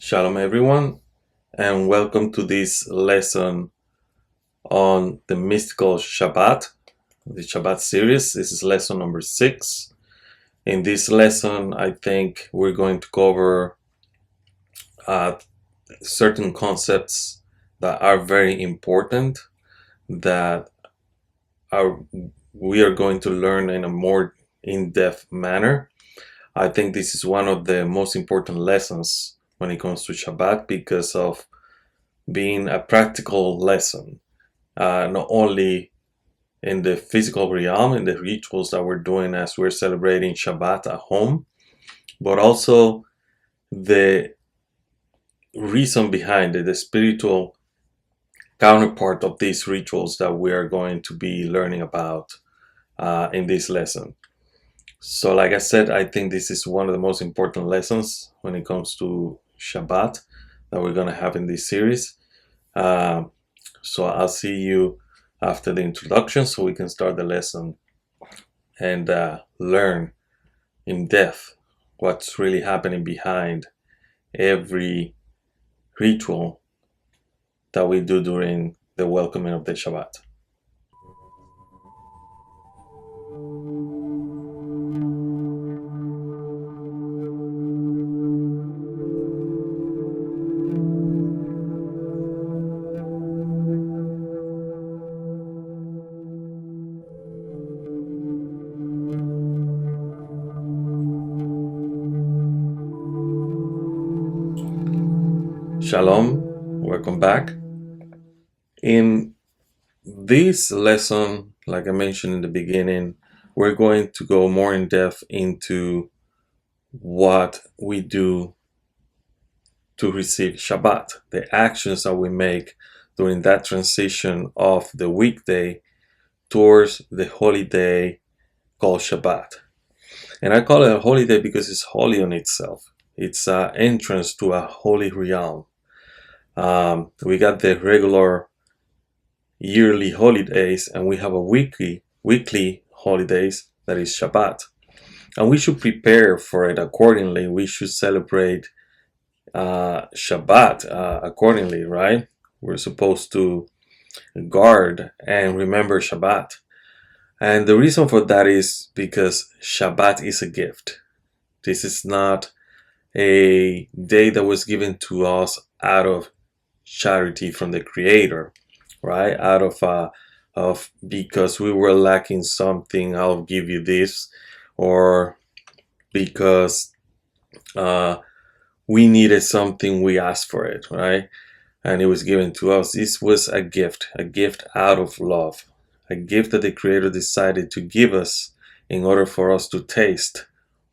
Shalom everyone, and welcome to this lesson on the mystical Shabbat, the Shabbat series. This is lesson number 6. In this lesson, I think we're going to cover certain concepts that are very important that we are going to learn in a more in-depth manner. I think this is one of the most important lessons when it comes to Shabbat because of being a practical lesson, not only in the physical realm, in the rituals that we're doing as we're celebrating Shabbat at home, but also the reason behind it, the spiritual counterpart of these rituals that we are going to be learning about in this lesson. So like I said, I think this is one of the most important lessons when it comes to Shabbat that we're going to have in this series. So I'll see you after the introduction so we can start the lesson and learn in depth what's really happening behind every ritual that we do during the welcoming of the Shabbat. Shalom, welcome back. In this lesson, like I mentioned in the beginning, we're going to go more in depth into what we do to receive Shabbat, the actions that we make during that transition of the weekday towards the holy day called Shabbat. And I call it a holy day because it's holy on itself. It's an entrance to a holy realm. We got the regular yearly holidays, and we have a weekly holidays that is Shabbat, and we should prepare for it accordingly. We should celebrate Shabbat accordingly, right? We're supposed to guard and remember Shabbat, and the reason for that is because Shabbat is a gift. This is not a day that was given to us out of charity from the Creator, right? Out of because we were lacking something, I'll give you this, or because we needed something, we asked for it, right? And it was given to us. This was a gift out of love, a gift that the Creator decided to give us in order for us to taste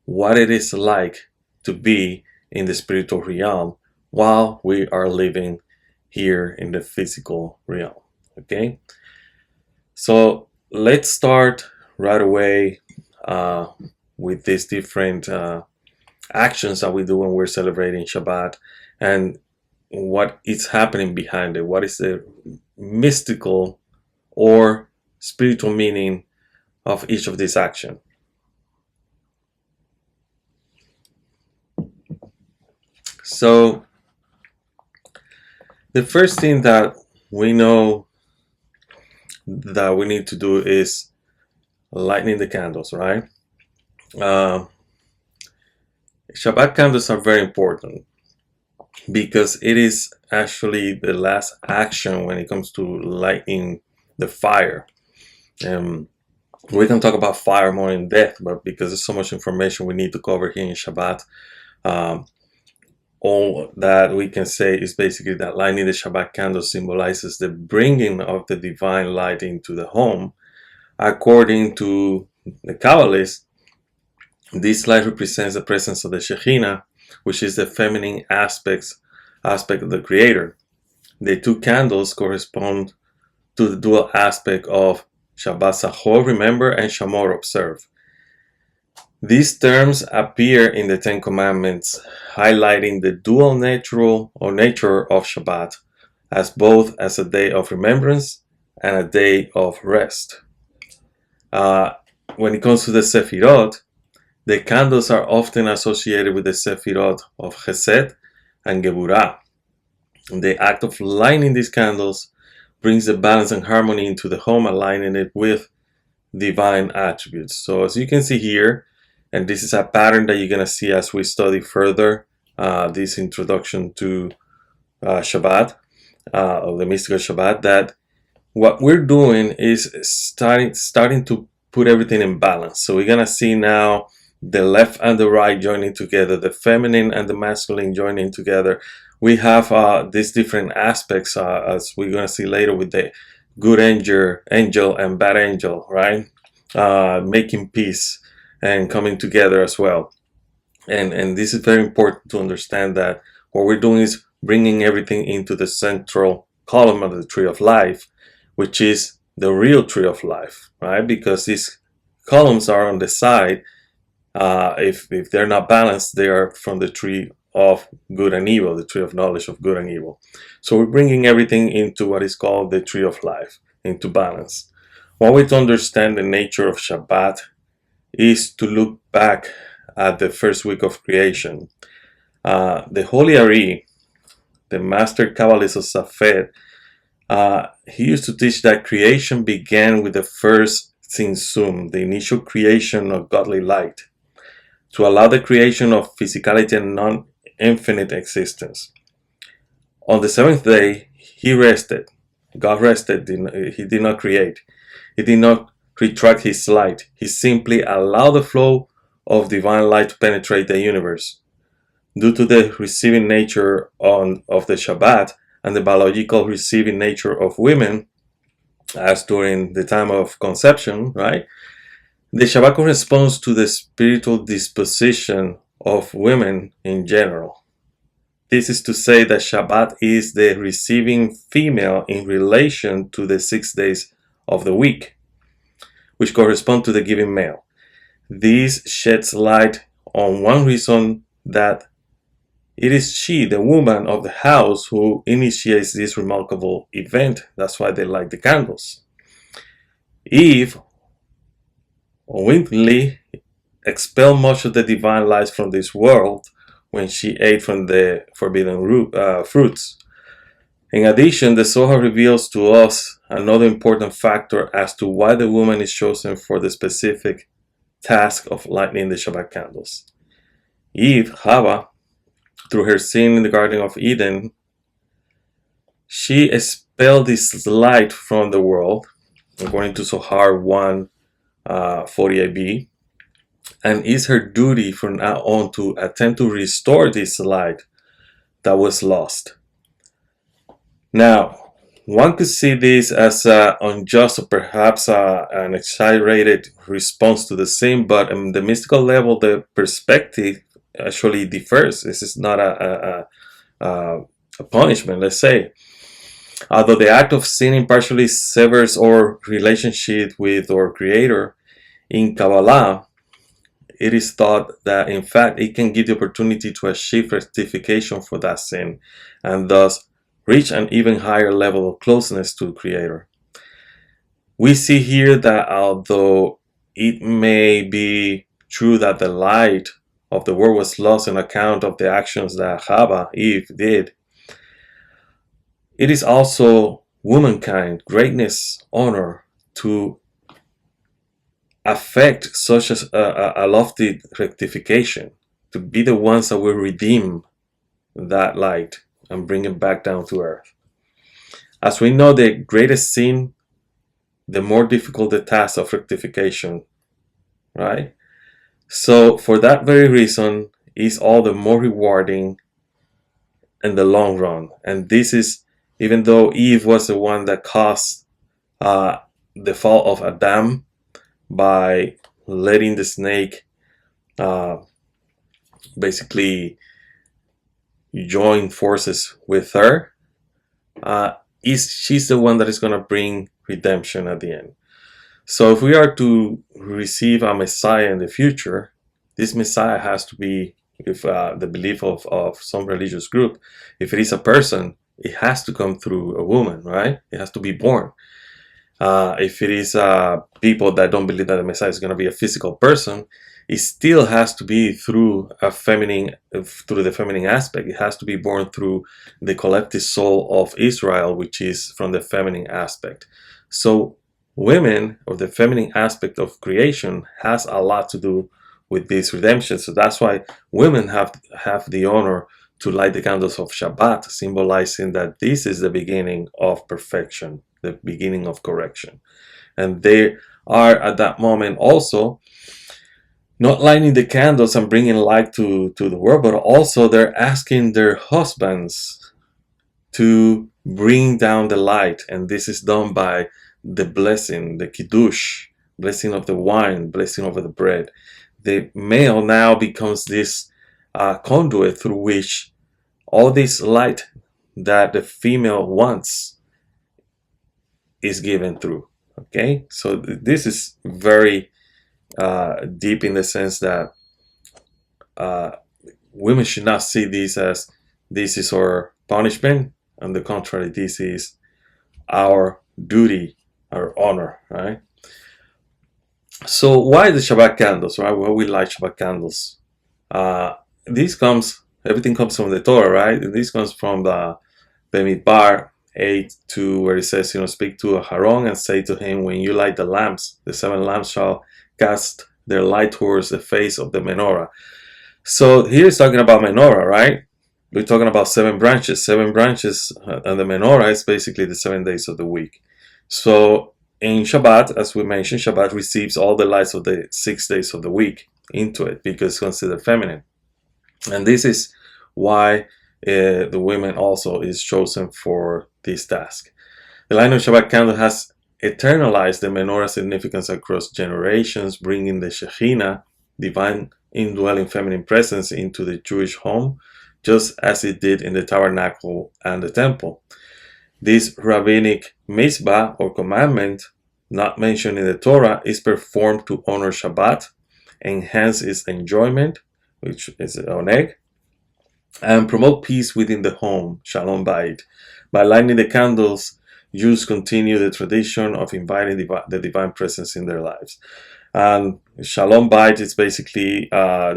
what it is like to be in the spiritual realm while we are living here in the physical realm. Okay, so let's start right away with these different actions that we do when we're celebrating Shabbat and what is happening behind it. What is the mystical or spiritual meaning of each of these actions? So the first thing that we know that we need to do is lighting the candles, right? Shabbat candles are very important because it is actually the last action when it comes to lighting the fire. We can talk about fire more in depth, but because there's so much information we need to cover here in Shabbat, all that we can say is basically that lighting the Shabbat candle symbolizes the bringing of the divine light into the home. According to the Kabbalists, this light represents the presence of the Shekhinah, which is the feminine aspect of the Creator. The two candles correspond to the dual aspect of Shabbat Sahor, remember, and Shamor, observe. These terms appear in the Ten Commandments, highlighting the dual nature of Shabbat as both as a day of remembrance and a day of rest. When it comes to the Sefirot, the candles are often associated with the Sefirot of Chesed, and Geburah. The act of lighting these candles brings the balance and harmony into the home, aligning it with divine attributes. So as you can see here, and this is a pattern that you're going to see as we study further this introduction to Shabbat, of the mystical Shabbat, that what we're doing is starting to put everything in balance. So we're going to see now the left and the right joining together, the feminine and the masculine joining together. We have these different aspects, as we're going to see later, with the good angel and bad angel, right? Making peace and coming together as well. And this is very important to understand, that what we're doing is bringing everything into the central column of the tree of life, which is the real tree of life, right? Because these columns are on the side. If they're not balanced, they are from the tree of good and evil, the tree of knowledge of good and evil. So we're bringing everything into what is called the tree of life, into balance. One way to understand the nature of Shabbat is to look back at the first week of creation. The Holy Ari, the master Kabbalist of Safed, he used to teach that creation began with the first Tzimtzum, the initial creation of godly light, to allow the creation of physicality and non-infinite existence. On the seventh day, he rested. God rested. He did not create. He did not retract his light. He simply allowed the flow of divine light to penetrate the universe. Due to the receiving nature of the Shabbat and the biological receiving nature of women, as during the time of conception, right? The Shabbat corresponds to the spiritual disposition of women in general. This is to say that Shabbat is the receiving female in relation to the 6 days of the week, which correspond to the giving male. This sheds light on one reason, that it is she, the woman of the house, who initiates this remarkable event. That's why they light the candles. Eve unwittingly expelled much of the divine light from this world when she ate from the forbidden fruits. In addition, the Zohar reveals to us another important factor as to why the woman is chosen for the specific task of lighting the Shabbat candles. Eve, Hava, through her sin in the Garden of Eden, she expelled this light from the world, according to Zohar 1:48b, and it's her duty from now on to attempt to restore this light that was lost. Now, one could see this as unjust, or perhaps an exaggerated response to the sin, but on the mystical level, the perspective actually differs. This is not a punishment, let's say. Although the act of sinning partially severs our relationship with our Creator, in Kabbalah, it is thought that in fact it can give the opportunity to achieve rectification for that sin, and thus reach an even higher level of closeness to the Creator. We see here that although it may be true that the light of the world was lost on account of the actions that Eve did, it is also womankind greatness, honor, to affect such a lofty rectification, to be the ones that will redeem that light and bring it back down to earth. As we know, the greatest sin, the more difficult the task of rectification, right? So for that very reason, is all the more rewarding in the long run. And this is, even though Eve was the one that caused the fall of Adam by letting the snake basically join forces with her, she's the one that is going to bring redemption at the end. So if we are to receive a Messiah in the future, this Messiah has to be, if the belief of some religious group, if it is a person, it has to come through a woman, right? It has to be born. If it is people that don't believe that the Messiah is going to be a physical person, it still has to be through the feminine aspect. It has to be born through the collective soul of Israel, which is from the feminine aspect. So women, or the feminine aspect of creation, has a lot to do with this redemption. So that's why women have the honor to light the candles of Shabbat, symbolizing that this is the beginning of perfection, the beginning of correction. And they are at that moment also not lighting the candles and bringing light to the world, but also they're asking their husbands to bring down the light. And this is done by the blessing, the kiddush, blessing of the wine, blessing over the bread. The male now becomes this conduit through which all this light that the female wants is given through. Okay, so this is very deep in the sense that women should not see this as this is our punishment. On the contrary, this is our duty, our honor, right? So why the Shabbat candles, right? Why we light Shabbat candles? Everything comes from the Torah, right? And this comes from the Bemidbar 8:2, where it says, speak to Aharon and say to him, when you light the lamps, the 7 lamps shall cast their light towards the face of the menorah. So here it's talking about menorah, right? We're talking about 7 branches. 7 branches, and the menorah is basically the 7 days of the week. So in Shabbat, as we mentioned, Shabbat receives all the lights of the 6 days of the week into it because it's considered feminine. And this is why the women also is chosen for this task. The light of Shabbat candle has eternalized the menorah significance across generations, bringing the Shekhinah, divine indwelling feminine presence, into the Jewish home, just as it did in the tabernacle and the temple. This rabbinic mitzvah, or commandment, not mentioned in the Torah, is performed to honor Shabbat, enhance its enjoyment, which is oneg, and promote peace within the home, shalom bayit. By lighting the candles, Jews continue the tradition of inviting the divine presence in their lives. And shalom bayit is basically all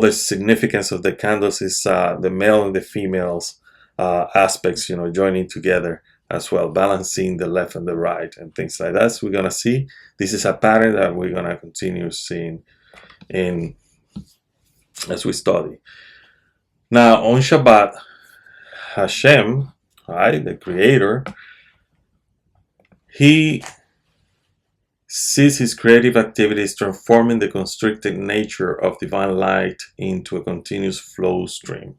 the significance of the candles is the male and the females aspects, joining together as well, balancing the left and the right and things like that. So we're gonna see this is a pattern that we're gonna continue seeing as we study. Now on Shabbat, Hashem, right, the Creator, He sees His creative activities transforming the constricted nature of divine light into a continuous flow stream.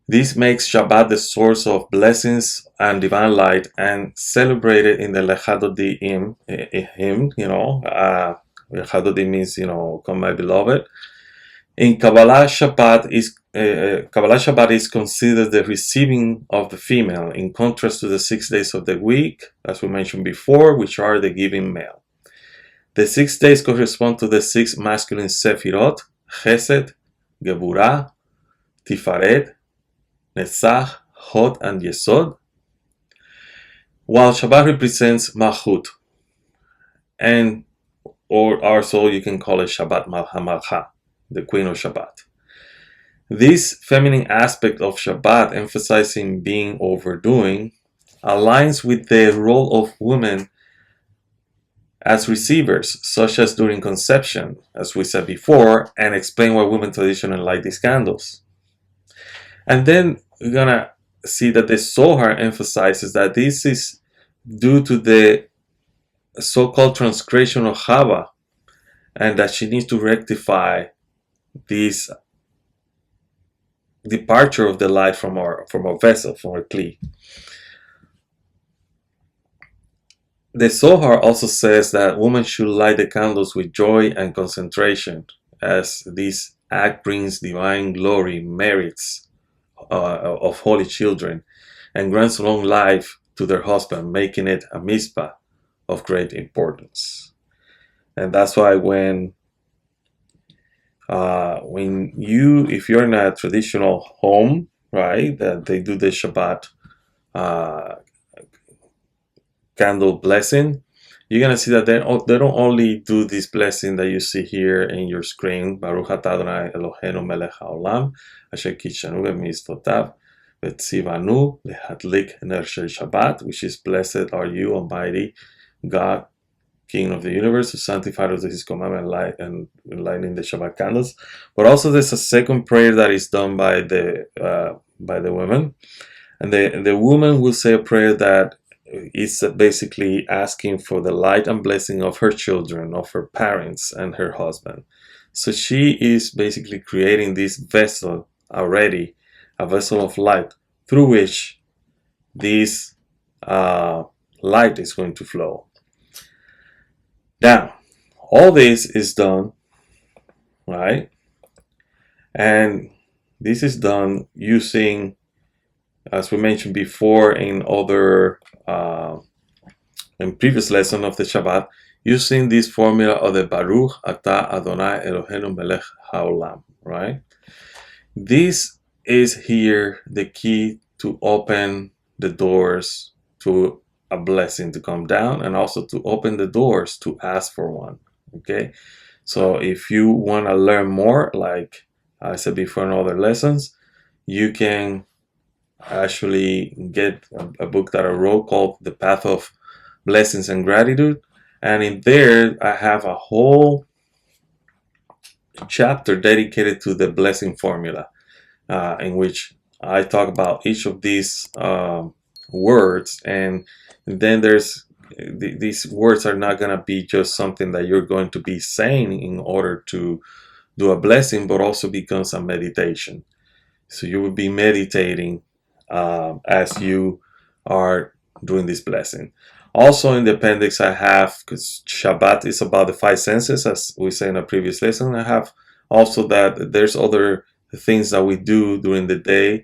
This makes Shabbat the source of blessings and divine light, and celebrated in the Lecha Dodi hymn. Lecha Dodi means, come my beloved. In Kabbalat Shabbat is considered the receiving of the female, in contrast to the 6 days of the week, as we mentioned before, which are the giving male. The 6 days correspond to the 6 masculine Sefirot: Chesed, Geburah, Tifaret, Netzach, Hod, and Yesod, while Shabbat represents Malchut, or also you can call it Shabbat Malcha, the Queen of Shabbat. This feminine aspect of Shabbat, emphasizing being overdoing, aligns with the role of women as receivers, such as during conception, as we said before, and explain why women traditionally light these candles. And then we're gonna see that the Zohar emphasizes that this is due to the so-called transgression of Chava, and that she needs to rectify this departure of the light from our vessel, from our kli. The Zohar also says that women should light the candles with joy and concentration, as this act brings divine glory, merits of holy children, and grants long life to their husband, making it a mitzvah of great importance. And that's why if you're in a traditional home, right, that they do the Shabbat uh, candle blessing, you're gonna see that they don't only do this blessing that you see here in your screen, Baruch atah Adonai Eloheinu melech haolam, asher kitshanu b'mitzvotav v'tzivanu lehadlik ner shel Shabbat, which is blessed are you, Almighty God, King of the universe, who sanctified us with His commandment and lighting the Shabbat candles. But also, there's a second prayer that is done by the women, and the woman will say a prayer that is basically asking for the light and blessing of her children, of her parents, and her husband. So she is basically creating this vessel already, a vessel of light through which this light is going to flow. Now, all this is done, right? And this is done using, as we mentioned before in other in previous lesson of the Shabbat, using this formula of the Baruch atah Adonai Eloheinu melech haolam, right? This is here the key to open the doors to a blessing to come down, and also to open the doors to ask for one. Okay, so if you want to learn more, like I said before in other lessons, you can actually get a book that I wrote called The Path of Blessings and Gratitude, and in there I have a whole chapter dedicated to the blessing formula, in which I talk about each of these words, and then there's these words are not going to be just something that you're going to be saying in order to do a blessing, but also becomes a meditation. So you will be meditating as you are doing this blessing. Also in the appendix I have, because Shabbat is about the five senses, as we say in a previous lesson, I have also that there's other things that we do during the day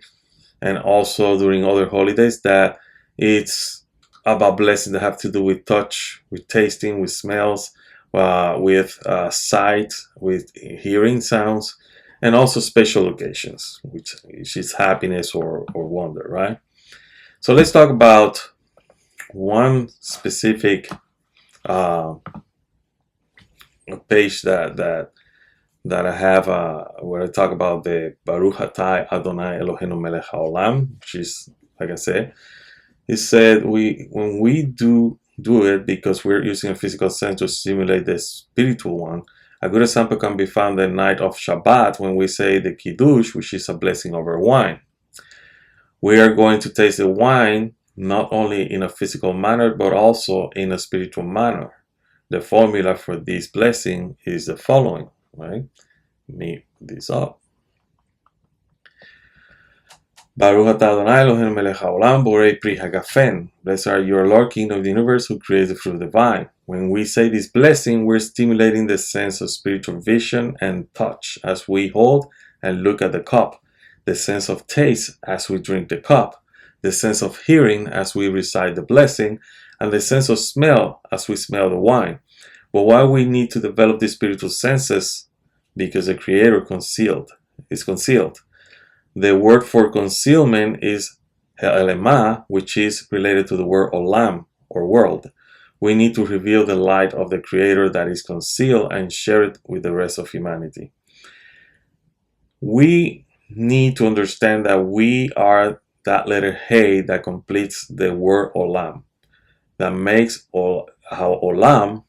and also during other holidays that it's about blessing that have to do with touch, with tasting, with smells, with sight, with hearing sounds, and also special occasions, which is happiness or wonder, right? So let's talk about one specific page that I have where I talk about the Baruch atah Adonai Eloheinu melech haolam, which is, like I said, it said when we do it because we're using a physical sense to stimulate the spiritual one. A good example can be found the night of Shabbat when we say the Kiddush, which is a blessing over wine. We are going to taste the wine not only in a physical manner, but also in a spiritual manner. The formula for this blessing is the following, right? Let me put this up. Baruch atah Adonai Eloheinu melech haolam borei pri hagafen. Blessed are you, Lord, King of the universe, who creates the fruit of the vine. When we say this blessing, we're stimulating the sense of spiritual vision and touch as we hold and look at the cup, the sense of taste as we drink the cup, the sense of hearing as we recite the blessing, and the sense of smell as we smell the wine. But why we need to develop these spiritual senses? Because the Creator is concealed. The word for concealment is ha'elema, which is related to the word olam, or world. We need to reveal the light of the Creator that is concealed and share it with the rest of humanity. We need to understand that we are that letter Hey that completes the word olam, that makes olam.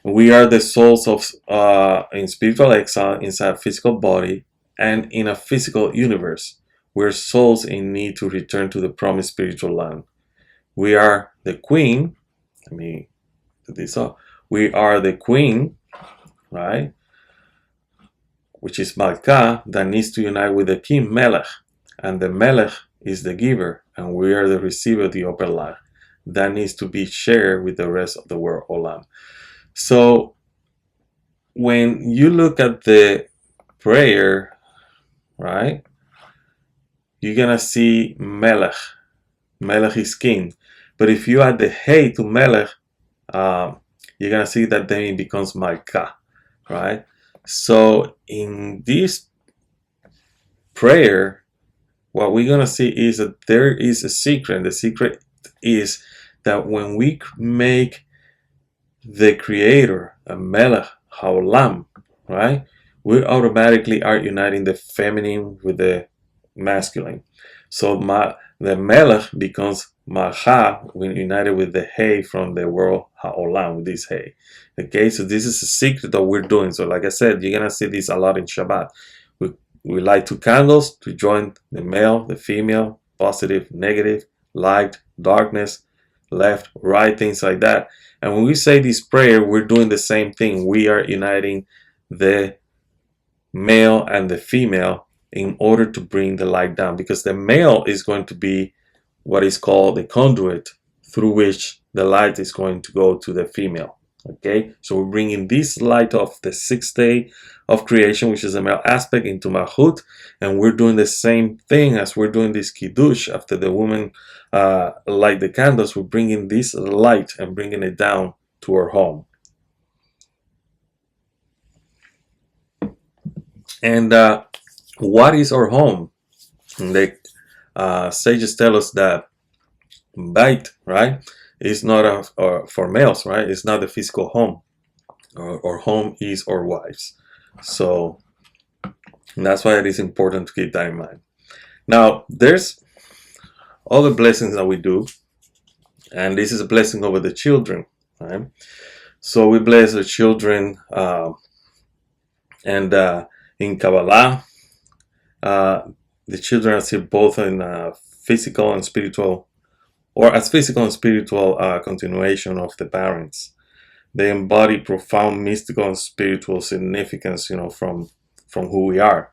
We are the souls of in spiritual exile inside a physical body and in a physical universe. We're souls in need to return to the promised spiritual land. We are the queen. Let me put this up. We are the queen, right? Which is Malka, that needs to unite with the king, Melech. And the Melech is the giver, and we are the receiver, the upper land. That needs to be shared with the rest of the world, Olam. So when you look at the prayer, right, you're gonna see Melech. Melech is king. But if you add the Hey to Melech, you're gonna see that then it becomes Malka, right? So in this prayer, what we're going to see is that there is a secret. The secret is that when we make the creator a melech haolam, right, we automatically are uniting the feminine with the masculine. So the melech becomes maha when united with the hay from the world haolam, with this hay. Okay, so this is a secret that we're doing. So like I said, you're gonna see this a lot in Shabbat. We light 2 candles to join the male, the female, positive, negative, light, darkness, left, right, things like that. And when we say this prayer, we're doing the same thing. We are uniting the male and the female in order to bring the light down, because the male is going to be what is called the conduit through which the light is going to go to the female. Okay, so we're bringing this light of the 6th day of creation, which is the male aspect, into Malchut, and we're doing the same thing as we're doing this Kiddush after the woman light the candles. We're bringing this light and bringing it down to our home. And what is our home? The sages tell us that Bait, right, is not for males, right? It's not the physical home. Our home is our wives. So that's why it is important to keep that in mind. Now, there's other blessings that we do, and this is a blessing over the children, right? So we bless the children, and in Kabbalah, the children are seen both in physical and spiritual, or as physical and spiritual continuation of the parents. They embody profound mystical and spiritual significance, from who we are.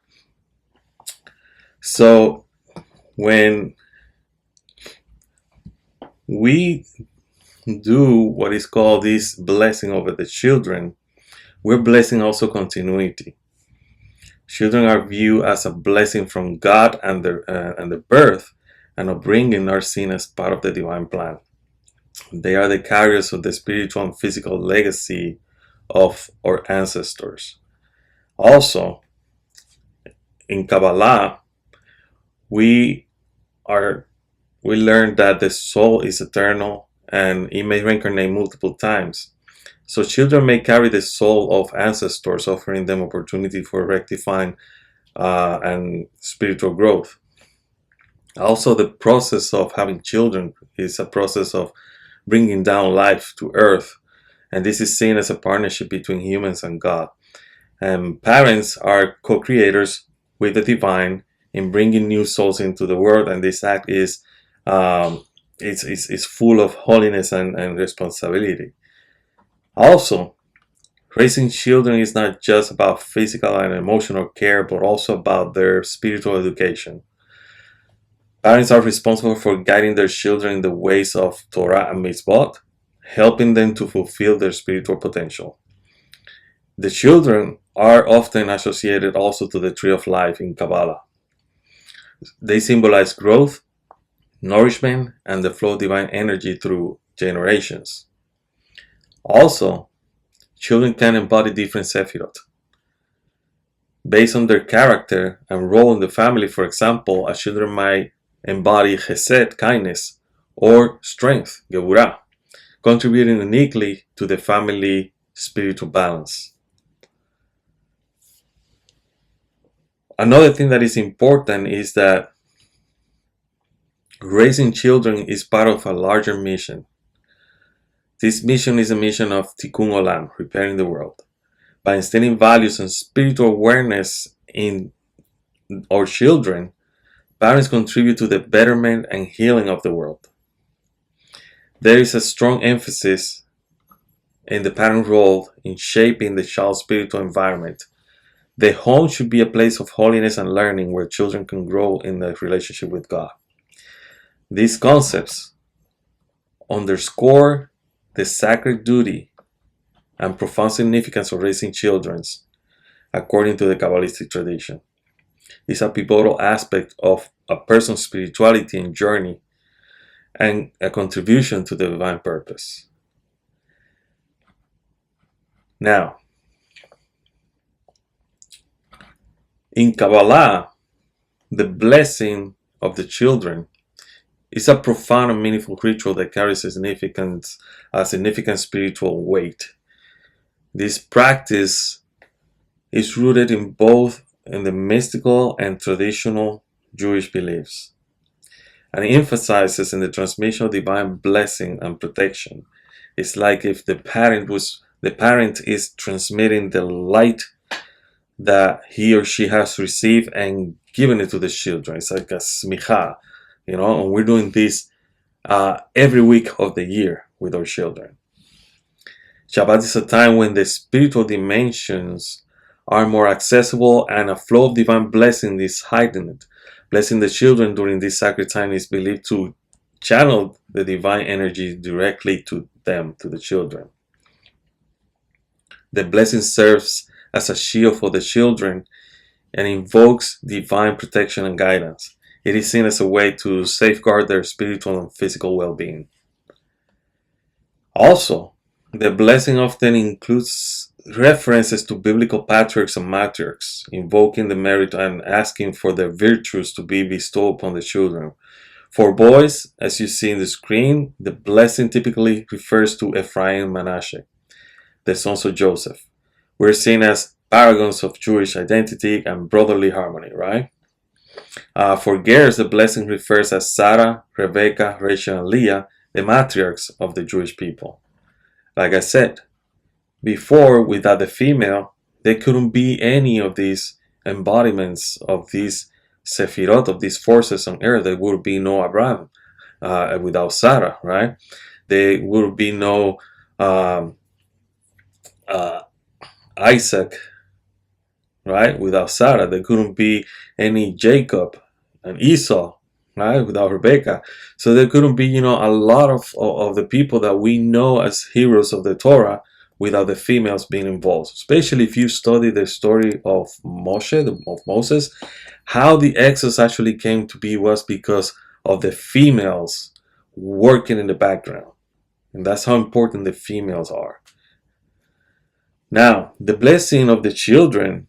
So when we do what is called this blessing over the children, we're blessing also continuity. Children are viewed as a blessing from God, and the birth and upbringing are seen as part of the divine plan. They are the carriers of the spiritual and physical legacy of our ancestors. Also, in Kabbalah, we learn that the soul is eternal and it may reincarnate multiple times. So children may carry the soul of ancestors, offering them opportunity for rectifying and spiritual growth. Also, the process of having children is a process of bringing down life to earth, and this is seen as a partnership between humans and God. And parents are co-creators with the divine in bringing new souls into the world, and this act is full of holiness and responsibility. Also, raising children is not just about physical and emotional care, but also about their spiritual education. Parents are responsible for guiding their children in the ways of Torah and mitzvot, helping them to fulfill their spiritual potential. The children are often associated also to the tree of life in Kabbalah. They symbolize growth, nourishment, and the flow of divine energy through generations. Also, children can embody different sephirot. Based on their character and role in the family, for example, a children might embody chesed, kindness, or strength, geburah, contributing uniquely to the family spiritual balance. Another thing that is important is that raising children is part of a larger mission. This mission is a mission of tikkun olam, repairing the world. By instilling values and spiritual awareness in our children, parents contribute to the betterment and healing of the world. There is a strong emphasis in the parent role in shaping the child's spiritual environment. The home should be a place of holiness and learning where children can grow in their relationship with God. These concepts underscore the sacred duty and profound significance of raising children, according to the Kabbalistic tradition. It's a pivotal aspect of a person's spirituality and journey, and a contribution to the divine purpose. Now, in Kabbalah, the blessing of the children is a profound and meaningful ritual that carries a significant spiritual weight. This practice is rooted in both in the mystical and traditional Jewish beliefs, and it emphasizes in the transmission of divine blessing and protection. It's like if the parent is transmitting the light that he or she has received and giving it to the children. It's like a smicha, and we're doing this every week of the year with our children. Shabbat is a time when the spiritual dimensions are more accessible and a flow of divine blessing is heightened. Blessing the children during this sacred time is believed to channel the divine energy directly to them, to the children. The blessing serves as a shield for the children and invokes divine protection and guidance. It is seen as a way to safeguard their spiritual and physical well-being. Also, the blessing often includes references to biblical patriarchs and matriarchs, invoking the merit and asking for their virtues to be bestowed upon the children. For boys, as you see in the screen, the blessing typically refers to Ephraim and Manasseh, the sons of Joseph. We're seen as paragons of Jewish identity and brotherly harmony, right? For girls, the blessing refers as Sarah, Rebecca, Rachel, and Leah, the matriarchs of the Jewish people. Like I said before, without the female, there couldn't be any of these embodiments of these Sephirot, of these forces on earth. There would be no Abraham without Sarah, right? There would be no Isaac, right, without Sarah. There couldn't be any Jacob and Esau, right, without Rebecca. So there couldn't be, a lot of the people that we know as heroes of the Torah without the females being involved. Especially if you study the story of Moses, how the Exodus actually came to be was because of the females working in the background. And that's how important the females are. Now, the blessing of the children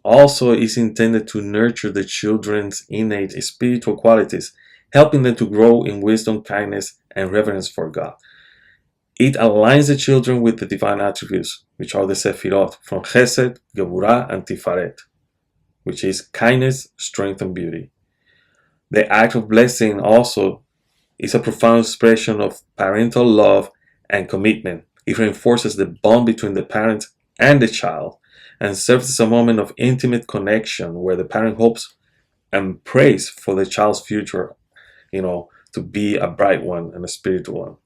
also is intended to nurture the children's innate spiritual qualities, helping them to grow in wisdom, kindness, and reverence for God. It aligns the children with the divine attributes, which are the Sephirot, from Chesed, Geburah, and Tiferet, which is kindness, strength, and beauty. The act of blessing also is a profound expression of parental love and commitment. It reinforces the bond between the parent and the child and serves as a moment of intimate connection where the parent hopes and prays for the child's future, to be a bright one and a spiritual one.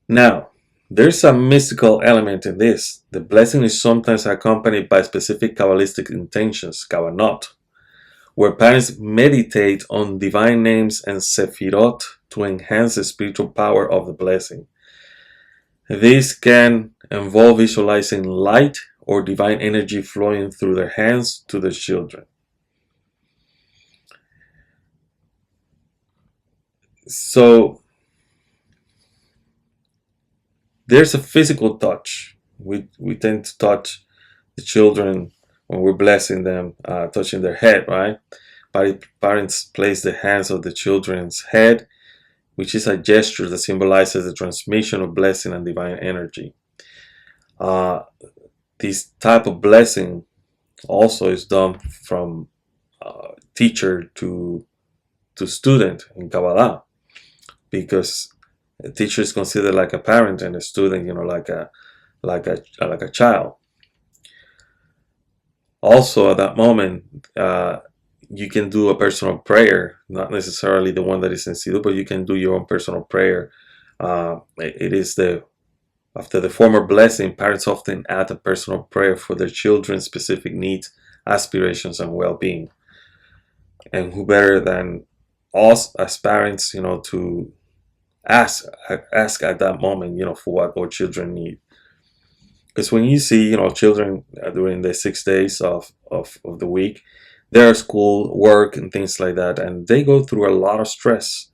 Now, there's a mystical element in this. The blessing is sometimes accompanied by specific Kabbalistic intentions, kavanot, where parents meditate on divine names and Sephirot to enhance the spiritual power of the blessing. This can involve visualizing light or divine energy flowing through their hands to their children. So there's a physical touch. We tend to touch the children when we're blessing them, touching their head, right? Parents place the hands of the children's head, which is a gesture that symbolizes the transmission of blessing and divine energy. This type of blessing also is done from teacher to student in Kabbalah, because a teacher is considered like a parent and a student, like a child. Also, at that moment, you can do a personal prayer, not necessarily the one that is in Siddur, but you can do your own personal prayer. It is after the former blessing, parents often add a personal prayer for their children's specific needs, aspirations, and well-being. And who better than us as parents, to ask at that moment, for what our children need. Because when you see, children during the 6 days of the week, their school, work, and things like that, and they go through a lot of stress.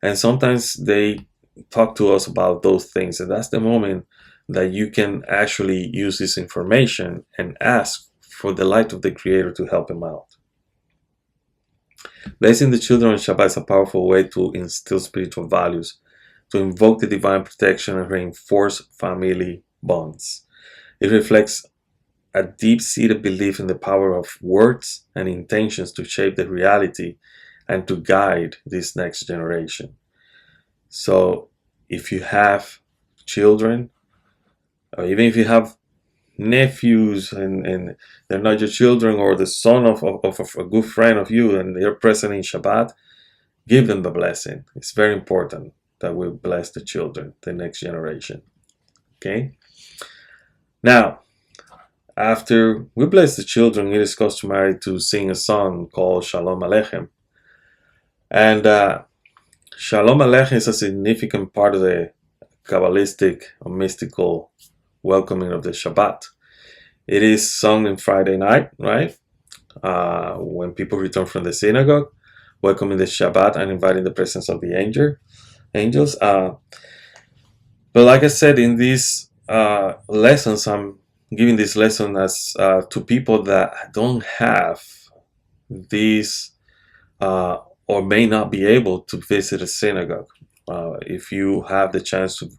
And sometimes they talk to us about those things, and that's the moment that you can actually use this information and ask for the light of the Creator to help them out. Blessing the children on Shabbat is a powerful way to instill spiritual values, to invoke the divine protection and reinforce family bonds. It reflects a deep-seated belief in the power of words and intentions to shape the reality and to guide this next generation. So if you have children, or even if you have nephews and they're not your children, or the son of a good friend of you and they're present in Shabbat, give them the blessing. It's very important that we bless the children, the next generation. Okay? Now, after we bless the children, it is customary to sing a song called Shalom Aleichem. And Shalom Aleichem is a significant part of the Kabbalistic or mystical welcoming of the Shabbat. It is sung on Friday night, right? When people return from the synagogue, welcoming the Shabbat and inviting the presence of the angels. But like I said, in these lessons, I'm giving this lesson as to people that don't have these or may not be able to visit a synagogue. If you have the chance to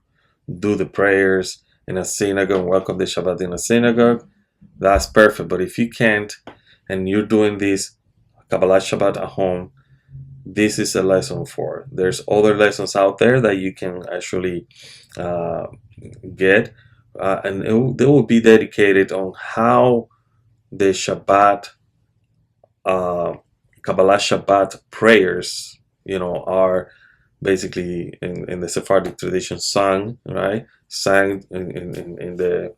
do the prayers in a synagogue and welcome the Shabbat in a synagogue, that's perfect. But if you can't and you're doing this Kabbalat Shabbat at home, this is a lesson for. There's other lessons out there that you can actually get, and they will be dedicated on how the Shabbat, Kabbalat Shabbat prayers, are basically in the Sephardic tradition sung, right? Sang in the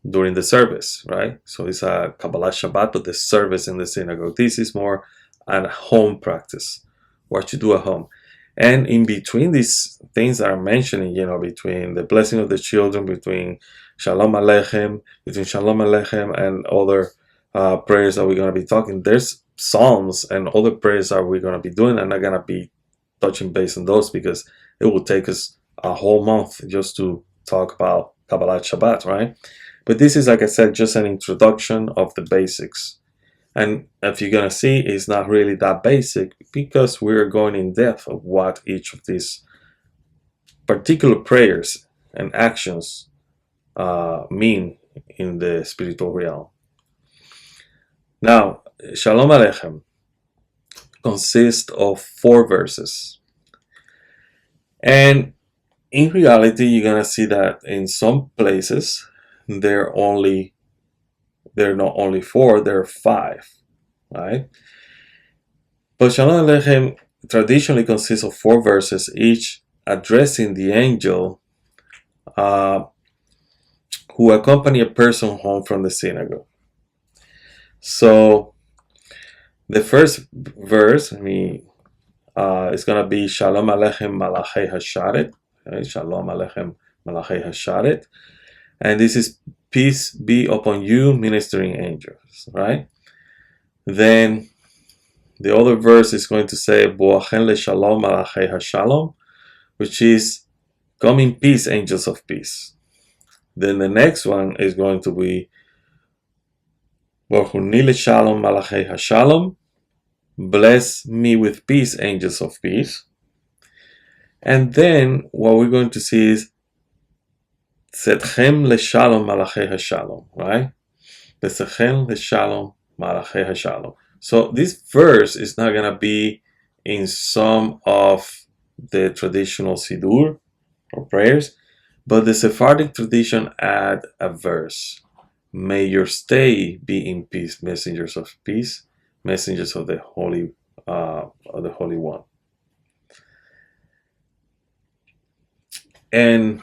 during the service, right? So it's a Kabbalat Shabbat, but the service in the synagogue. This is more at home practice, what you do at home. And in between these things that I'm mentioning, between the blessing of the children, between Shalom Aleichem, and other prayers that we're going to be talking, there's psalms and other prayers that we're going to be doing. I'm not going to be touching base on those because it will take us a whole month just to talk about Kabbalat Shabbat, right? But this is, like I said, just an introduction of the basics. And if you're going to see, it's not really that basic because we're going in depth of what each of these particular prayers and actions mean in the spiritual realm. Now, Shalom Aleichem consists of 4 verses. And in reality, you're going to see that in some places, they're not only 4, they're 5, right? But Shalom Aleichem traditionally consists of 4 verses, each addressing the angel who accompany a person home from the synagogue. So the first verse is going to be Shalom Aleichem Malachei Hasharet, right? Shalom Aleichem Malachei Hasharet, and this is peace be upon you, ministering angels, right? Then the other verse is going to say Boachen leShalom Malachei Hashalom, which is come in peace, angels of peace. Then the next one is going to be Bochuni leShalom Malachei Hashalom, bless me with peace, angels of peace. And then what we're going to see is Tzedchem leShalom Malachei Hashalom, right? Tzedchem leShalom Malachei Hashalom. So this verse is not going to be in some of the traditional Siddur or prayers, but the Sephardic tradition add a verse. May your stay be in peace, messengers of peace, messengers of the Holy One. And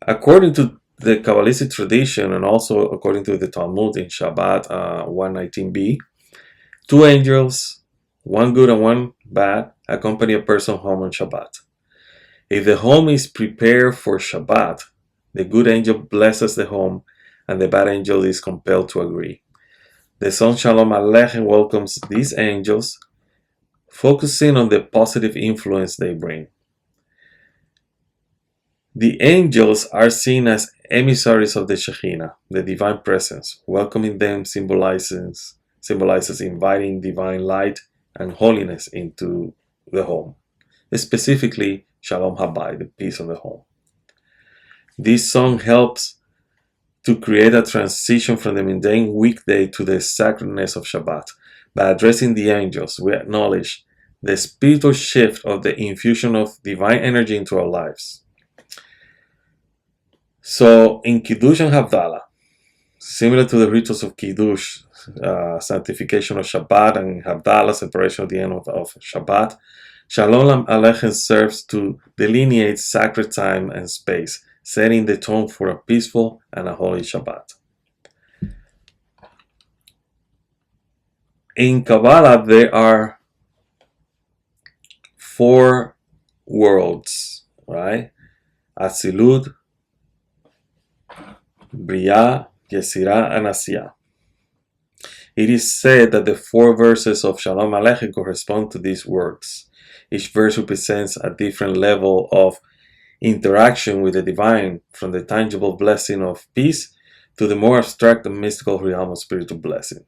according to the Kabbalistic tradition, and also according to the Talmud in Shabbat 119b, 2 angels, one good and one bad, accompany a person home on Shabbat. If the home is prepared for Shabbat, the good angel blesses the home, and the bad angel is compelled to agree. The song Shalom Aleichem welcomes these angels, focusing on the positive influence they bring. The angels are seen as emissaries of the Shekhinah, the divine presence. Welcoming them symbolizes symbolizes inviting divine light and holiness into the home, specifically Shalom Habayit, the peace of the home. This song helps to create a transition from the mundane weekday to the sacredness of Shabbat. By addressing the angels, we acknowledge the spiritual shift of the infusion of divine energy into our lives. So in Kiddush and Havdalah, similar to the rituals of Kiddush, sanctification of Shabbat, and Havdalah, separation at the end of Shabbat, Shalom Aleichem serves to delineate sacred time and space, setting the tone for a peaceful and a holy Shabbat. In Kabbalah, there are 4 worlds, right? Atzilut, Bria, Yetzirah, and Asiyah. It is said that the 4 verses of Shalom Aleichem correspond to these words. Each verse represents a different level of interaction with the divine, from the tangible blessing of peace to the more abstract and mystical realm of spiritual blessing.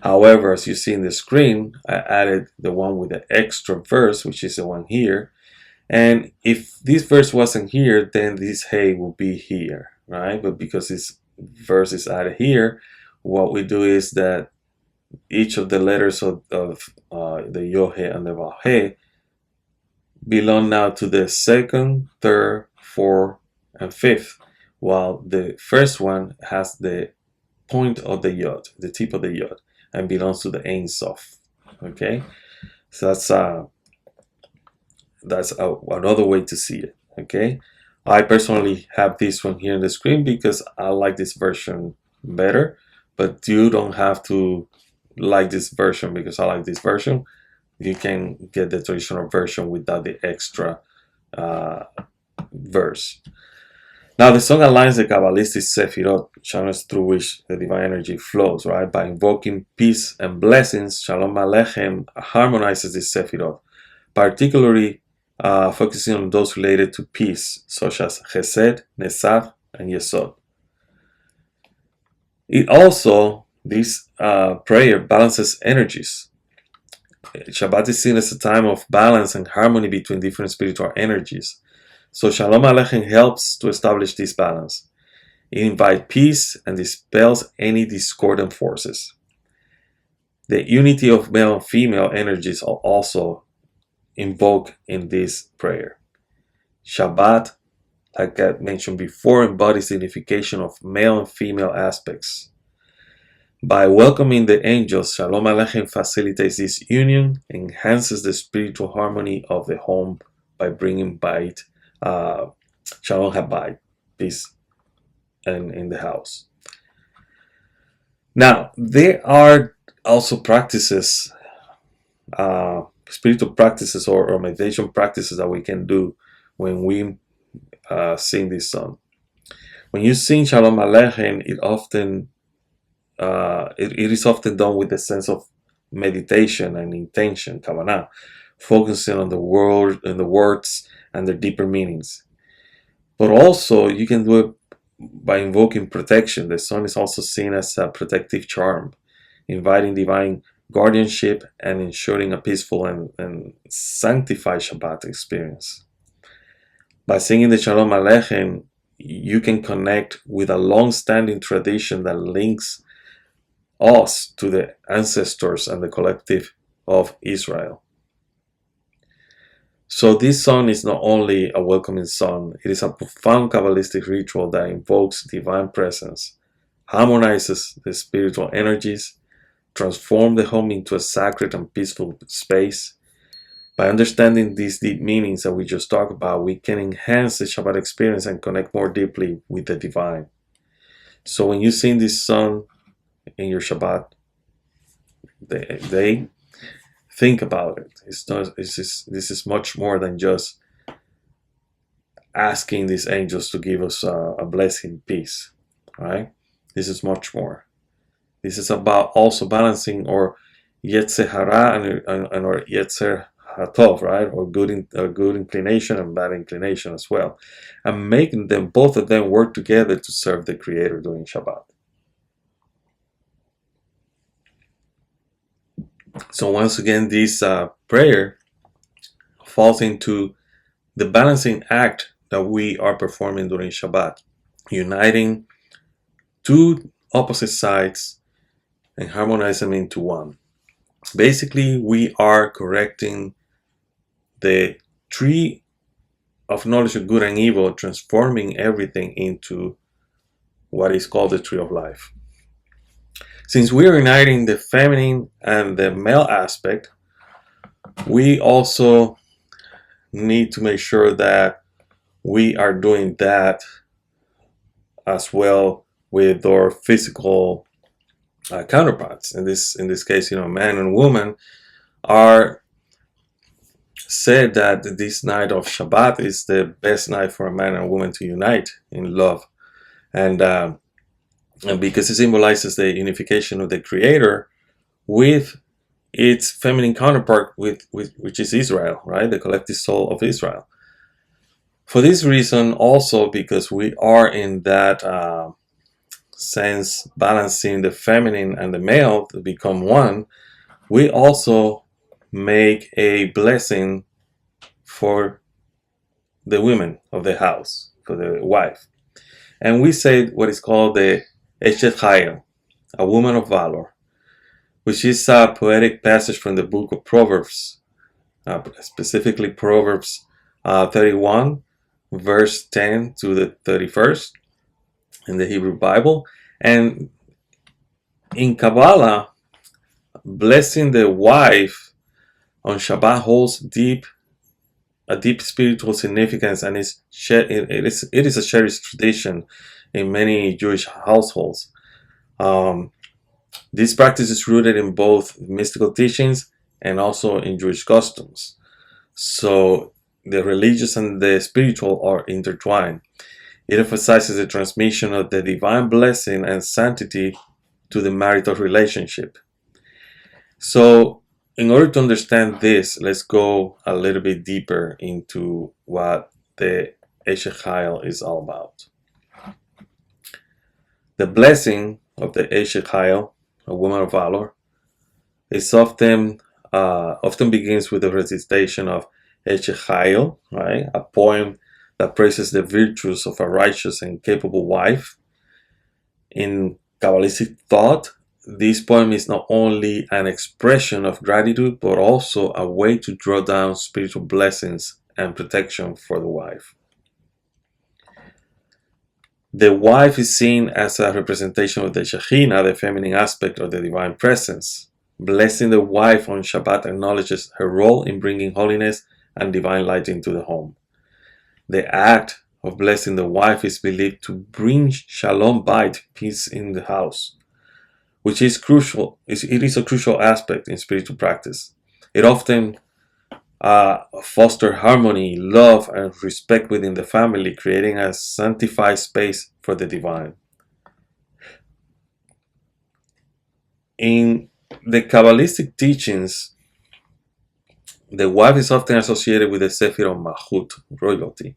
However, as you see in the screen, I added the one with the extra verse, which is the one here. And if this verse wasn't here, then this hey will be here, right? But because this verse is added here, what we do is that each of the letters of the Yod-He and the Vav-He belong now to the 2nd, 3rd, 4th, and 5th, while the first one has the point of the Yod, the tip of the Yod, and belongs to the Ein Sof. Okay, so that's another way to see it. Okay, I personally have this one here on the screen because I like this version better, but you don't have to like this version because I like this version. You can get the traditional version without the extra verse. Now, the song aligns the Kabbalistic Sefirot, channels through which the divine energy flows, right? By invoking peace and blessings, Shalom Aleichem harmonizes the Sefirot, particularly focusing on those related to peace, such as Chesed, Nesav, and Yesod. It also, this prayer balances energies. Shabbat is seen as a time of balance and harmony between different spiritual energies. So Shalom Aleichem helps to establish this balance. It invites peace and dispels any discordant forces. The unity of male and female energies are also invoked in this prayer. Shabbat, like I mentioned before, embodies the unification of male and female aspects. By welcoming the angels, Shalom Aleichem facilitates this union, enhances the spiritual harmony of the home by bringing Bait, Shalom Habayit, peace, in the house. Now, there are also practices, spiritual practices or meditation practices that we can do when we sing this song. When you sing Shalom Aleichem, it is often done with a sense of meditation and intention, kavanah, focusing on the words and their deeper meanings. But also, you can do it by invoking protection. The song is also seen as a protective charm, inviting divine guardianship and ensuring a peaceful and sanctified Shabbat experience. By singing the Shalom Aleichem, you can connect with a long-standing tradition that links us to the ancestors and the collective of Israel. So this song is not only a welcoming song, it is a profound Kabbalistic ritual that invokes divine presence, harmonizes the spiritual energies, transforms the home into a sacred and peaceful space. By understanding these deep meanings that we just talked about, we can enhance the Shabbat experience and connect more deeply with the divine. So when you sing this song in your Shabbat day, think about it. This is much more than just asking these angels to give us a blessing, peace, right? This is much more. This is about also balancing our Yetzer Hara and our Yetzer Hatov, right? Or good inclination and bad inclination as well, and making them, both of them, work together to serve the Creator during Shabbat. So once again, this prayer falls into the balancing act that we are performing during Shabbat, uniting two opposite sides and harmonize them into one. Basically, we are correcting the tree of knowledge of good and evil, transforming everything into what is called the tree of life. Since we are uniting the feminine and the male aspect, we also need to make sure that we are doing that as well with our physical counterparts. In this case, man and woman are said that this night of Shabbat is the best night for a man and woman to unite in love, and because it symbolizes the unification of the Creator with its feminine counterpart, which is Israel, right? The collective soul of Israel. For this reason, also because we are in that sense balancing the feminine and the male to become one, we also make a blessing for the women of the house, for the wife. And we say what is called the Shekhinah, a woman of valor, which is a poetic passage from the book of Proverbs, specifically Proverbs 31, verse 10 to the 31st in the Hebrew Bible. And in Kabbalah, blessing the wife on Shabbat holds a deep spiritual significance, and it is a cherished tradition in many Jewish households. This practice is rooted in both mystical teachings and also in Jewish customs. So the religious and the spiritual are intertwined. It emphasizes the transmission of the divine blessing and sanctity to the marital relationship. So in order to understand this, let's go a little bit deeper into what the Shekhinah is all about. The blessing of the Shekhinah, a woman of valor, is often begins with the recitation of Shekhinah, right? A poem that praises the virtues of a righteous and capable wife. In Kabbalistic thought, this poem is not only an expression of gratitude, but also a way to draw down spiritual blessings and protection for the wife. The wife is seen as a representation of the Shekhinah, the feminine aspect of the divine presence. Blessing the wife on Shabbat acknowledges her role in bringing holiness and divine light into the home. The act of blessing the wife is believed to bring shalom bayit, peace in the house, which is crucial. It is a crucial aspect in spiritual practice. It often fosters harmony, love, and respect within the family, creating a sanctified space for the divine. In the Kabbalistic teachings, the wife is often associated with the Sephirah Malchut, royalty,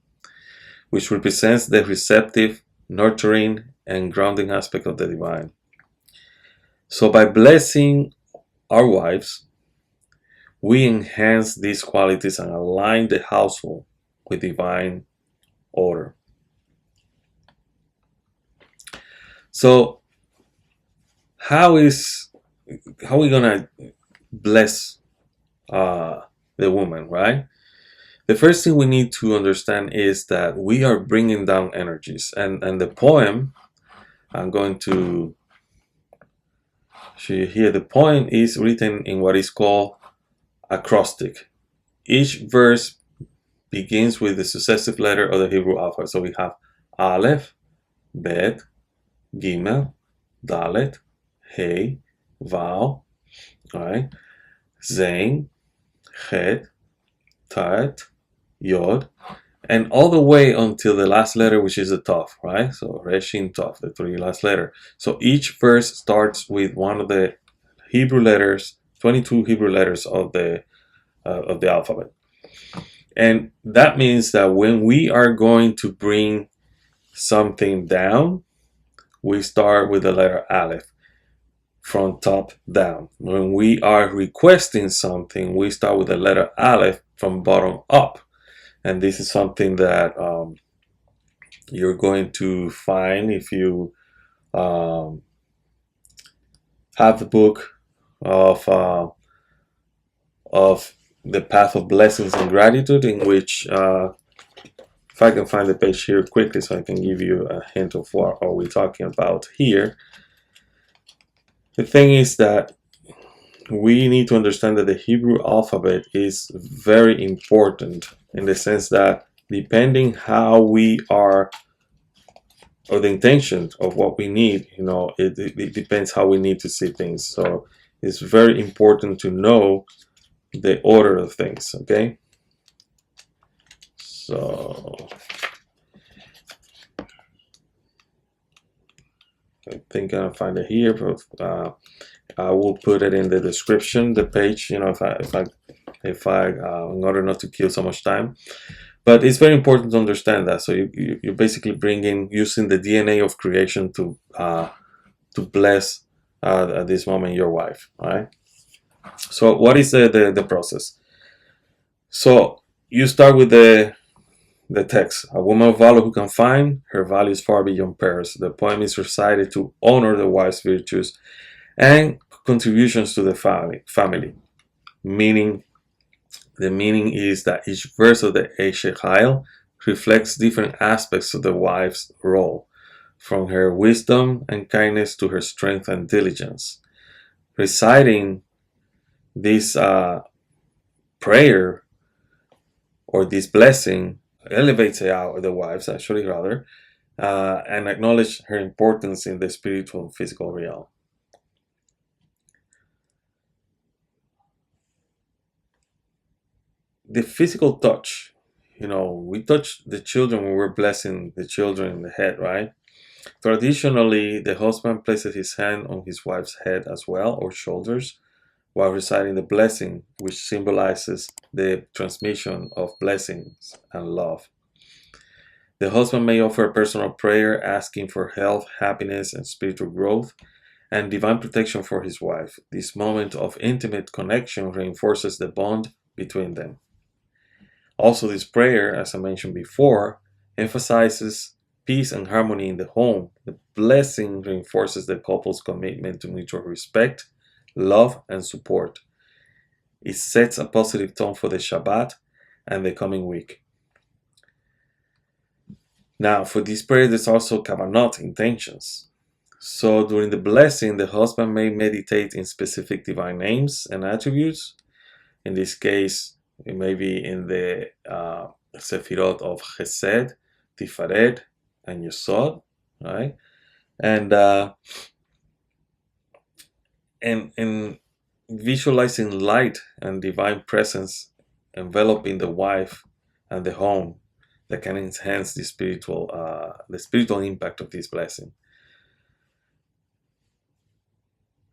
which represents the receptive, nurturing, and grounding aspect of the divine. So by blessing our wives, we enhance these qualities and align the household with divine order. So how are we gonna bless the woman, right? The first thing we need to understand is that we are bringing down energies, and the poem I'm going to show you here. The poem is written in what is called acrostic. Each verse begins with the successive letter of the Hebrew alphabet. So we have Aleph, Bet, Gimel, Dalet, Hey, Vav, right? Zain, Chet, Tat, Yod, and all the way until the last letter, which is the Tov, right? So Reshin, Tov, the three last letters. So each verse starts with one of the Hebrew letters, 22 Hebrew letters of the alphabet. And that means that when we are going to bring something down, we start with the letter Aleph. from top down. When we are requesting something, we start with the letter Aleph from bottom up. And this is something that you're going to find if you have the book of the path of blessings and gratitude, in which if I can find the page here quickly so I can give you a hint of what are we talking about here. The thing is that we need to understand that the Hebrew alphabet is very important, in the sense that depending how we are, or the intention of what we need, it depends how we need to see things. So it's very important to know the order of things, okay? So I think I'll find it here, but I will put it in the description, the page, if I in order not to kill so much time. But it's very important to understand that. So you basically using the DNA of creation to bless at this moment your wife, all right? So what is the process? So you start with the text. A woman of valor who can find her value is far beyond peers. The poem is recited to honor the wife's virtues and contributions to the family. The meaning is that each verse of the Shekhinah reflects different aspects of the wife's role, from her wisdom and kindness to her strength and diligence. Reciting this prayer or this blessing elevates the wives, actually, rather, and acknowledge her importance in the spiritual and physical realm. The physical touch, we touch the children when we're blessing the children in the head, right? Traditionally, the husband places his hand on his wife's head as well, or shoulders, while reciting the blessing, which symbolizes the transmission of blessings and love. The husband may offer a personal prayer asking for health, happiness, and spiritual growth, and divine protection for his wife. This moment of intimate connection reinforces the bond between them. Also, this prayer, as I mentioned before, emphasizes peace and harmony in the home. The blessing reinforces the couple's commitment to mutual respect, love, and support. It sets a positive tone for the Shabbat and the coming week. Now, for this prayer, there's also Kabbalat intentions. So during the blessing, the husband may meditate in specific divine names and attributes. In this case, it may be in the Sefirot of Chesed, Tiferet, and Yesod, right? And visualizing light and divine presence enveloping the wife and the home that can enhance the spiritual impact of this blessing.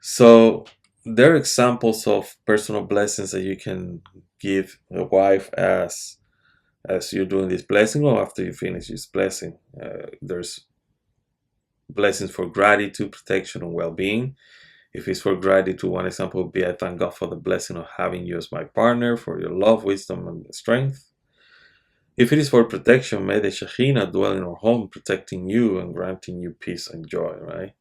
So there are examples of personal blessings that you can give a wife as you're doing this blessing, or after you finish this blessing. There's blessings for gratitude, protection, and well-being. If it's for gratitude, one example would be, I thank God for the blessing of having you as my partner, for your love, wisdom, and strength. If it is for protection, may the Shekhinah dwell in our home, protecting you and granting you peace and joy, right?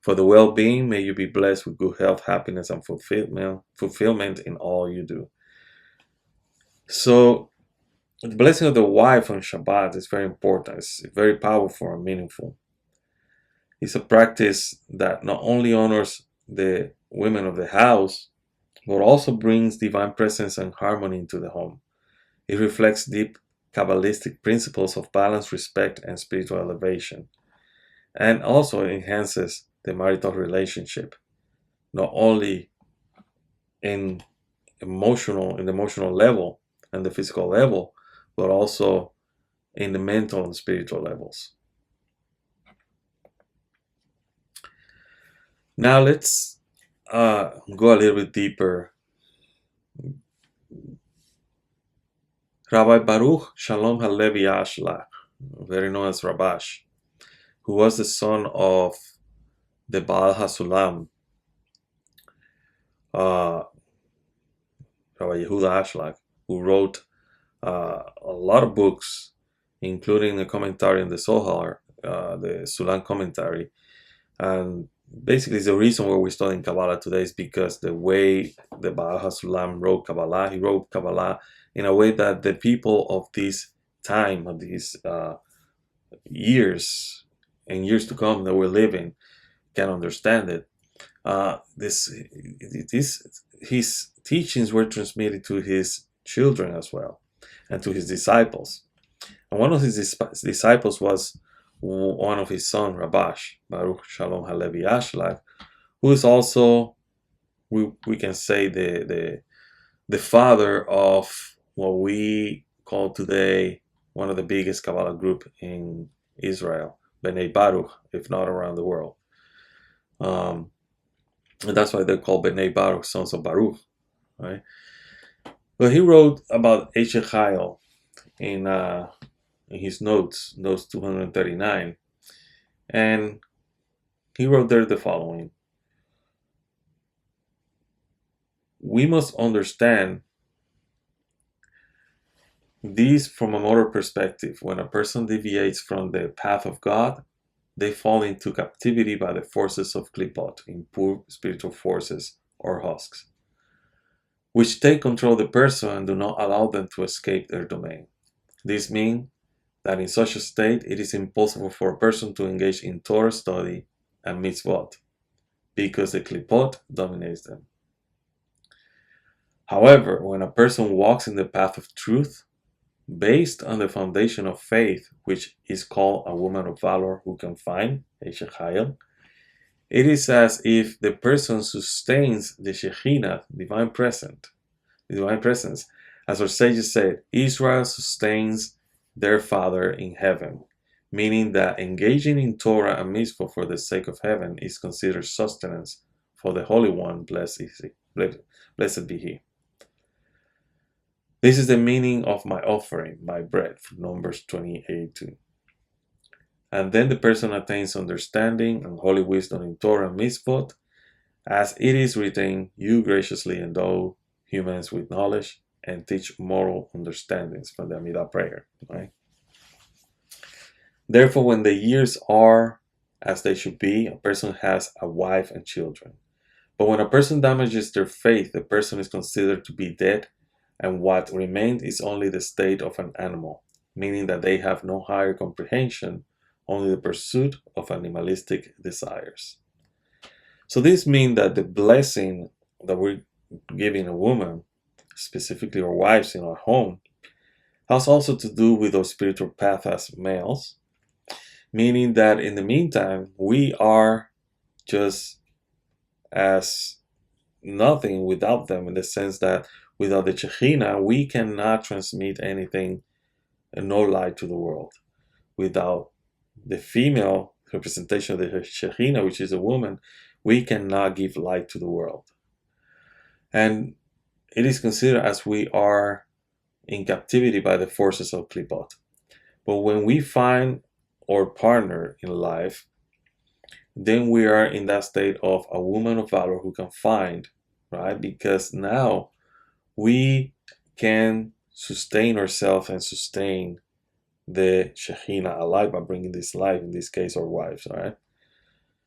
For the well-being, may you be blessed with good health, happiness, and fulfillment in all you do. So the blessing of the wife on Shabbat is very important. It's very powerful and meaningful. It's a practice that not only honors the women of the house, but also brings divine presence and harmony into the home. It reflects deep Kabbalistic principles of balance, respect, and spiritual elevation, and also enhances the marital relationship, not only in the emotional level and the physical level, but also in the mental and spiritual levels. Now let's go a little bit deeper. Rabbi Baruch Shalom Halevi Ashlach, very known as Rabash, who was the son of the Baal HaSulam, uh, Rabbi Yehuda Ashlag, who wrote a lot of books, including a commentary on the Zohar, the Sulam commentary. And basically, the reason why we're studying Kabbalah today is because the way the Baal HaSulam wrote Kabbalah, he wrote Kabbalah in a way that the people of this time, of these years and years to come that we're living, can understand it. His teachings were transmitted to his children as well, and to his disciples. And one of his disciples was one of his sons, Rabash, Baruch Shalom Halevi Ashlag, who is also, we can say, the father of what we call today one of the biggest Kabbalah group in Israel, Bnei Baruch, if not around the world. And that's why they're called Bnei Baruch, sons of Baruch, right? But he wrote about Shekhinah in his notes 239, and he wrote there the following: we must understand this from a moral perspective. When a person deviates from the path of God, they fall into captivity by the forces of klipot, impure spiritual forces or husks, which take control of the person and do not allow them to escape their domain. This means that in such a state, it is impossible for a person to engage in Torah study and mitzvot, because the klipot dominates them. However, when a person walks in the path of truth, based on the foundation of faith, which is called a woman of valor who can find a Shekhinah, it is as if the person sustains the Shekhinah, divine presence. As our sages said, Israel sustains their Father in heaven, meaning that engaging in Torah and mitzvah for the sake of heaven is considered sustenance for the Holy One, blessed be He. This is the meaning of my offering, my bread, from Numbers 28:2. And then the person attains understanding and holy wisdom in Torah and mitzvot, as it is written, you graciously endow humans with knowledge and teach moral understandings, from the Amidah prayer, right? Therefore, when the years are as they should be, a person has a wife and children. But when a person damages their faith, the person is considered to be dead, and what remains is only the state of an animal, meaning that they have no higher comprehension, only the pursuit of animalistic desires. So this means that the blessing that we're giving a woman, specifically our wives in our home, has also to do with our spiritual path as males, meaning that in the meantime, we are just as nothing without them, in the sense that without the Shekhinah, we cannot transmit anything and no light to the world. Without the female representation of the Shekhinah, which is a woman, we cannot give light to the world. And it is considered as we are in captivity by the forces of klipot. But when we find our partner in life, then we are in that state of a woman of valor who can find, right? Because now we can sustain ourselves and sustain the Shekhinah alive by bringing this life, in this case our wives, all right?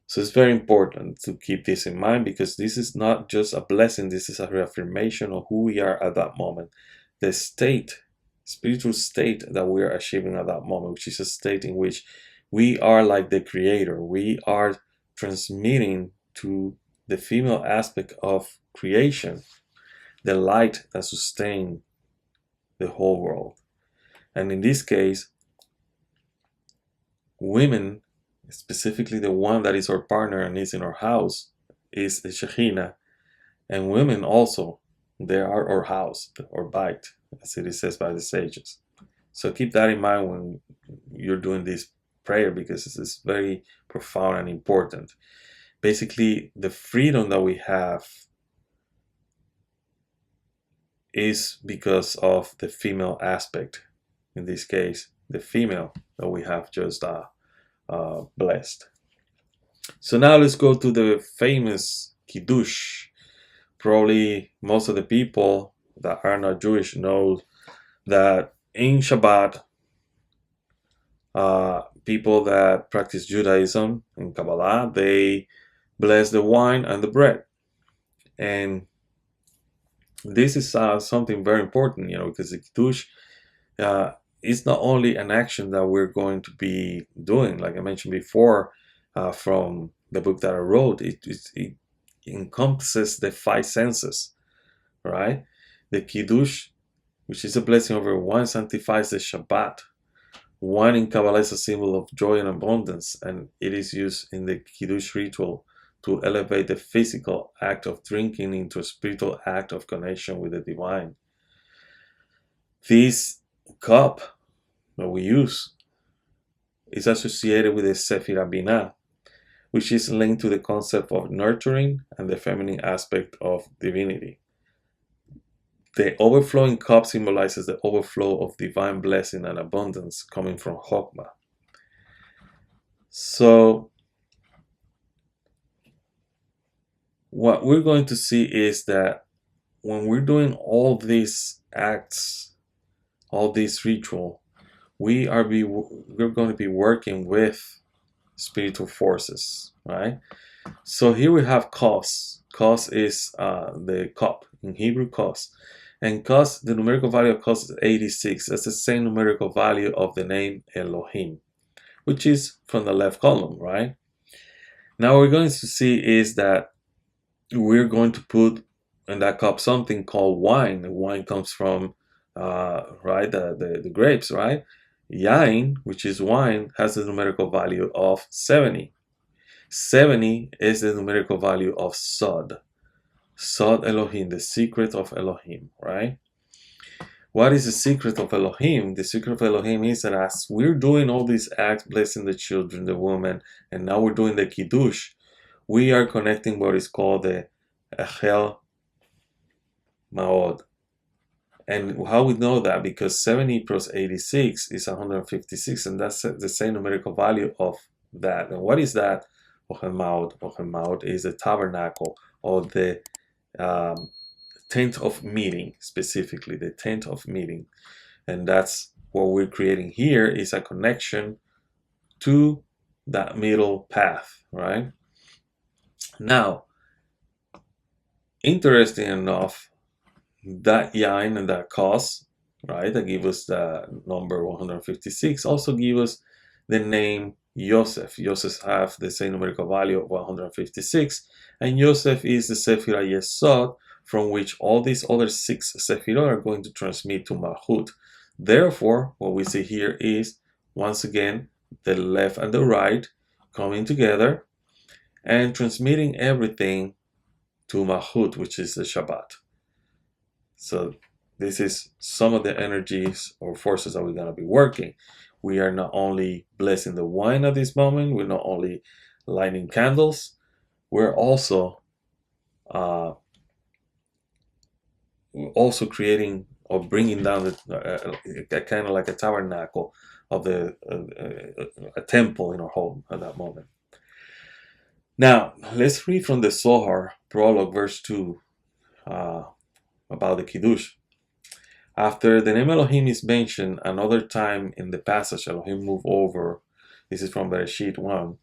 So it's very important to keep this in mind, because this is not just a blessing, this is a reaffirmation of who we are at that moment. The state, spiritual state that we are achieving at that moment, which is a state in which we are like the Creator. We are transmitting to the female aspect of creation the light that sustains the whole world. And in this case, women, specifically the one that is our partner and is in our house, is the Shekhinah. And women also, they are our house, or bait, as it is said by the sages. So keep that in mind when you're doing this prayer, because this is very profound and important. Basically, the freedom that we have is because of the female aspect. In this case, the female that we have just blessed. So now let's go to the famous Kiddush probably most of the people that are not Jewish know that in Shabbat, people that practice Judaism and Kabbalah, they bless the wine and the bread. And this is something very important, because the Kiddush is not only an action that we're going to be doing, like I mentioned before, from the book that I wrote, it encompasses the 5 senses, right? The Kiddush, which is a blessing over wine, sanctifies the Shabbat. Wine in Kabbalah is a symbol of joy and abundance, and it is used in the Kiddush ritual to elevate the physical act of drinking into a spiritual act of connection with the divine. This cup that we use is associated with the Sephirah Binah, which is linked to the concept of nurturing and the feminine aspect of divinity. The overflowing cup symbolizes the overflow of divine blessing and abundance coming from Chokmah. So what we're going to see is that when we're doing all these acts, all this ritual, we're going to be working with spiritual forces, right? So here we have kos. Kos is the cup, in Hebrew kos. And kos, the numerical value of kos is 86. That's the same numerical value of the name Elohim, which is from the left column, right? Now what we're going to see is that we're going to put in that cup something called wine. The wine comes from right, the grapes, right? Yain, which is wine, has the numerical value of 70. 70 is the numerical value of Sod. Sod Elohim, the secret of Elohim, right? What is the secret of Elohim? The secret of Elohim is that as we're doing all these acts, blessing the children, the woman, and now we're doing the Kiddush, we are connecting what is called the Echel Maod. And how we know that? Because 70 plus 86 is 156, and that's the same numerical value of that. And what is that? Ochel Maod. Ochel Maod is the tabernacle, or the tent of meeting, specifically the tent of meeting. And that's what we're creating here, is a connection to that middle path, right? Now, interesting enough, that yain and that kos, right, that give us the number 156, also give us the name Yosef. Yosef have the same numerical value of 156, and Yosef is the Sephirah Yesod, from which all these other 6 Sephirot are going to transmit to Malchut. Therefore, what we see here is, once again, the left and the right coming together and transmitting everything to Malchut, which is the Shabbat. So this is some of the energies or forces that we're going to be working. We are not only blessing the wine at this moment, we're not only lighting candles, we're also creating or bringing down a kind of like a tabernacle of a temple in our home at that moment. Now, let's read from the Zohar, prologue, verse 2, about the Kiddush. After the name Elohim is mentioned another time in the passage, Elohim moved over. This is from Bereshit 1.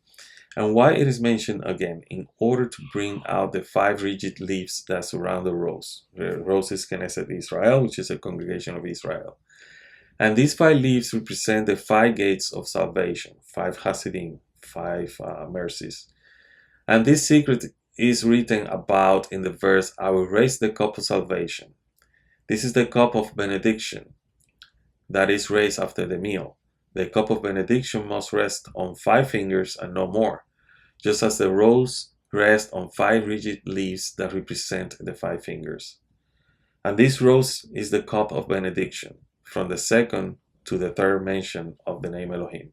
And why it is mentioned again? In order to bring out the 5 rigid leaves that surround the rose. The rose is Knesset Israel, which is a congregation of Israel. And these 5 leaves represent the 5 gates of salvation, 5 Hasidim, 5 mercies. And this secret is written about in the verse, I will raise the cup of salvation. This is the cup of benediction that is raised after the meal. The cup of benediction must rest on 5 fingers and no more, just as the rose rests on 5 rigid leaves that represent the 5 fingers. And this rose is the cup of benediction, from the second to the third mention of the name Elohim.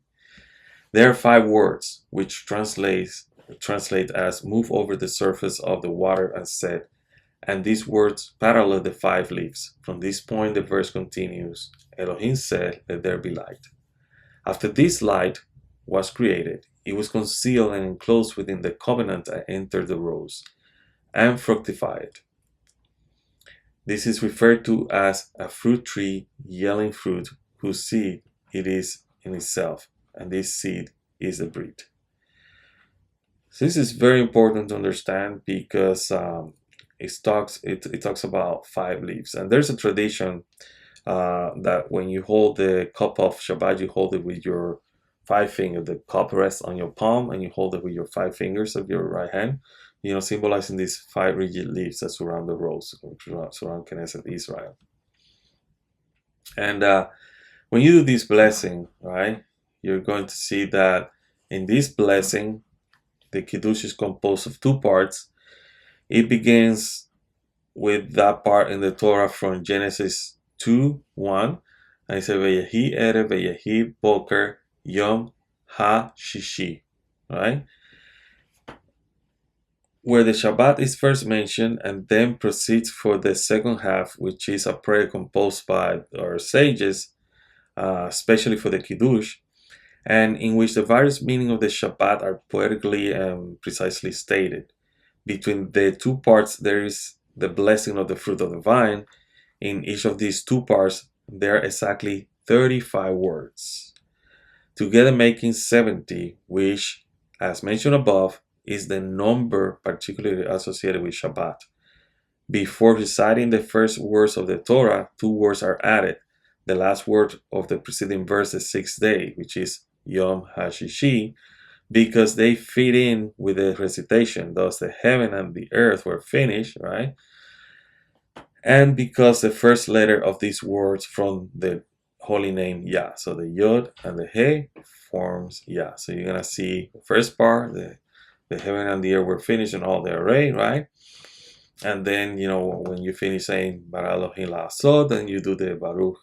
There are 5 words, which translate as move over the surface of the water and set, and these words parallel the 5 leaves. From this point the verse continues, Elohim said, let there be light. After this light was created, it was concealed and enclosed within the covenant and entered the rose, and fructified. This is referred to as a fruit tree yielding fruit whose seed it is in itself, and this seed is the bread. So this is very important to understand because it talks about 5 leaves, and there's a tradition that when you hold the cup of Shabbat, you hold it with your 5 fingers. The cup rests on your palm, and you hold it with your 5 fingers of your right hand. Symbolizing these 5 rigid leaves that surround the rose, surround Knesset Israel. And when you do this blessing, right, you're going to see that in this blessing, the Kiddush is composed of 2 parts. It begins with that part in the Torah from Genesis 2:1, and it says, Veyehi Erev, Veyehi Boker, Yom HaShishi, right? Where the Shabbat is first mentioned and then proceeds for the second half, which is a prayer composed by our sages, especially for the Kiddush, and in which the various meanings of the Shabbat are poetically and precisely stated. Between the 2 parts, there is the blessing of the fruit of the vine. In each of these 2 parts, there are exactly 35 words, together making 70, which, as mentioned above, is the number particularly associated with Shabbat. Before reciting the first words of the Torah, 2 words are added. The last word of the preceding verse, the 6th day, which is Yom HaShishi, because they fit in with the recitation. Thus, the heaven and the earth were finished, right? And because the first letter of these words from the holy name Yah, so the Yod and the He forms Yah. So you're gonna see the first part, the heaven and the earth were finished in all the array, right? And then, when you finish saying Bara Elohim La'asod, then you do the Baruch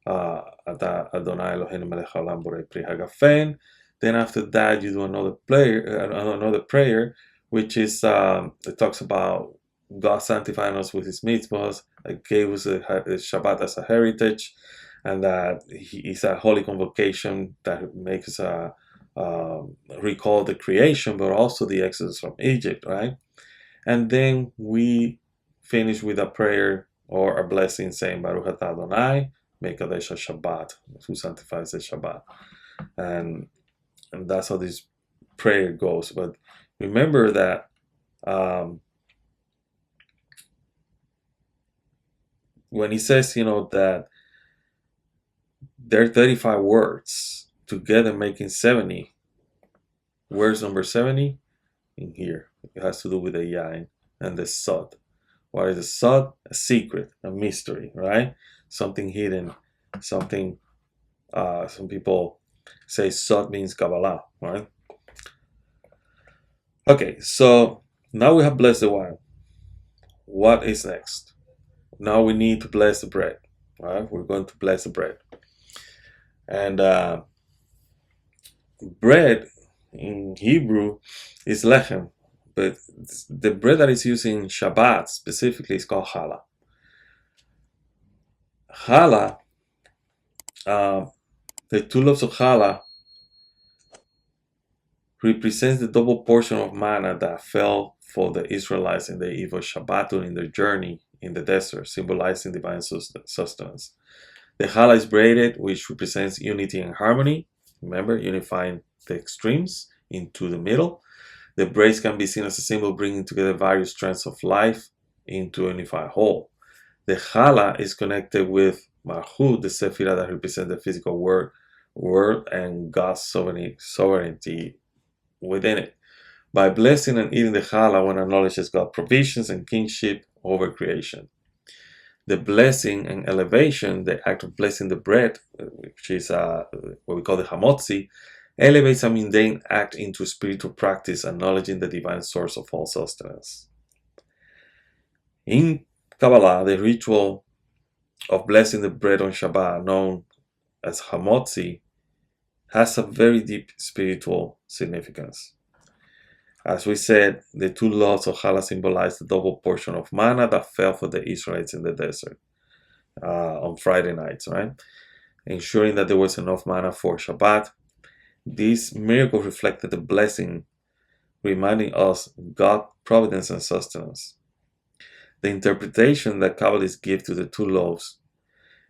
Ata Adonai Eloheinu Melech Haolam Borei Pri Hagafen. Then after that, you do another prayer, which is it talks about God sanctifying us with His mitzvahs, gave us the Shabbat as a heritage, and that He is a holy convocation that makes us recall the creation, but also the exodus from Egypt, right? And then we finish with a prayer or a blessing saying Baruch Atah Adonai Mekadesh Shabbat, who sanctifies the Shabbat, and that's how this prayer goes. But remember that when he says, that there are 35 words together making 70, where's number 70? In here. It has to do with the yain and the sod. What is the sod? A secret, a mystery, right? Something hidden, something, some people say sod means Kabbalah, right? Okay, so now we have blessed the wine. What is next? Now we need to bless the bread, right? We're going to bless the bread. And bread in Hebrew is lechem, but the bread that is used in Shabbat specifically is called challah. Challah, the 2 loaves of challah represents the double portion of manna that fell for the Israelites in the eve of Shabbat during their journey in the desert, symbolizing divine sustenance. The challah is braided, which represents unity and harmony. Remember, unifying the extremes into the middle. The braids can be seen as a symbol bringing together various strands of life into a unified whole. The challah is connected with Malchut, the sephirah that represents the physical world and God's sovereignty within it. By blessing and eating the challah, one acknowledges God's provisions and kingship over creation. The blessing and elevation, the act of blessing the bread, which is what we call the hamotzi, elevates a mundane act into a spiritual practice, acknowledging the divine source of all sustenance. In Kabbalah, the ritual of blessing the bread on Shabbat, known as hamotzi, has a very deep spiritual significance. As we said, the 2 loaves of challah symbolize the double portion of manna that fell for the Israelites in the desert on Friday nights, right? Ensuring that there was enough manna for Shabbat. This miracle reflected the blessing, reminding us God's providence and sustenance. The interpretation that Kabbalists give to the two loaves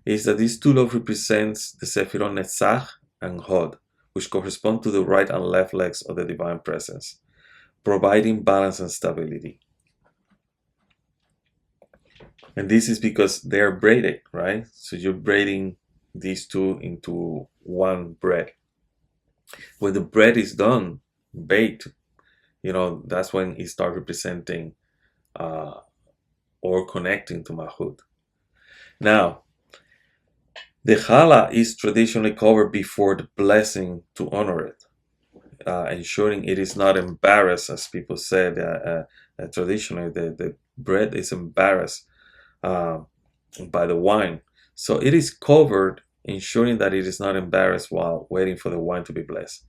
is that these two loaves represents the Sefirot Netzach and Hod, which correspond to the right and left legs of the divine presence, providing balance and stability. And this is because they are braided, right? So you're braiding these two into one bread. When the bread is done, baked, that's when it starts representing or connecting to Malchut. Now, the challah is traditionally covered before the blessing to honor it, ensuring it is not embarrassed, as people said traditionally. The bread is embarrassed by the wine. So it is covered, ensuring that it is not embarrassed while waiting for the wine to be blessed.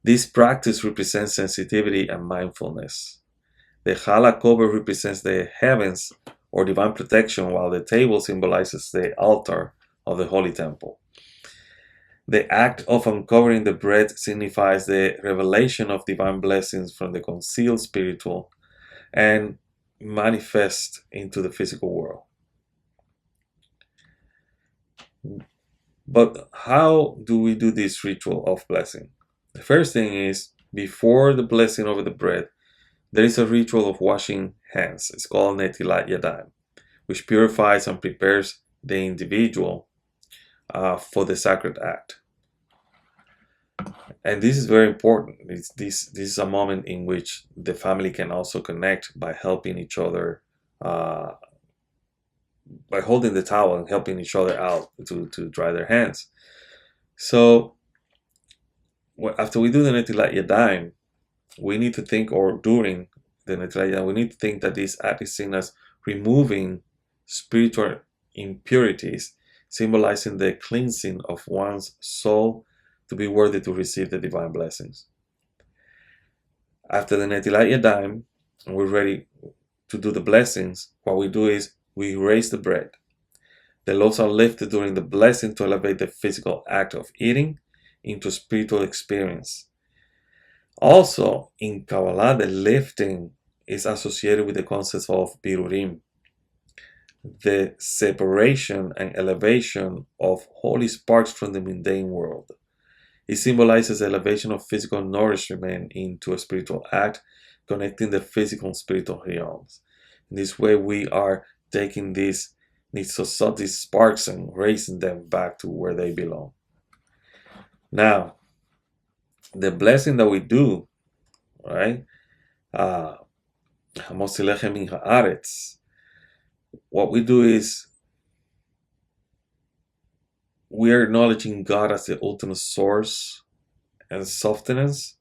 This practice represents sensitivity and mindfulness. The challah cover represents the heavens or divine protection, while the table symbolizes the altar of the holy temple. The act of uncovering the bread signifies the revelation of divine blessings from the concealed spiritual and manifest into the physical world. But how do we do this ritual of blessing? The first thing is, before the blessing over the bread, there is a ritual of washing hands. It's called Netilat Yadayim, which purifies and prepares the individual for the sacred act. And this is very important. This is a moment in which the family can also connect by helping each other, by holding the towel and helping each other out to dry their hands. So after we do the Netilat Yadayim, we need to think, or during the Netilat Yadayim, we need to think that this act is seen as removing spiritual impurities, symbolizing the cleansing of one's soul to be worthy to receive the divine blessings. After the Netilat Yadayim, and we're ready to do the blessings, what we do is we raise the bread. The loaves are lifted during the blessing to elevate the physical act of eating into spiritual experience. Also, in Kabbalah, the lifting is associated with the concept of birurim, the separation and elevation of holy sparks from the mundane world. It symbolizes the elevation of physical nourishment into a spiritual act, connecting the physical and spiritual realms. In this way, we are taking these sparks and raising them back to where they belong. Now, the blessing that we do, right? What we do is we are acknowledging God as the ultimate source and sustenance,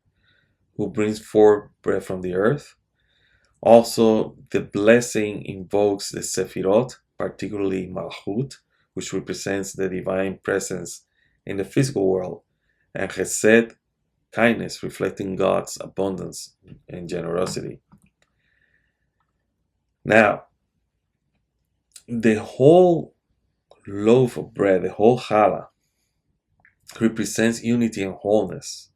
who brings forth bread from the earth. Also, the blessing invokes the Sefirot, particularly Malchut, which represents the divine presence in the physical world, and Chesed, kindness, reflecting God's abundance and generosity. Now, the whole loaf of bread, the whole challah, represents unity and wholeness.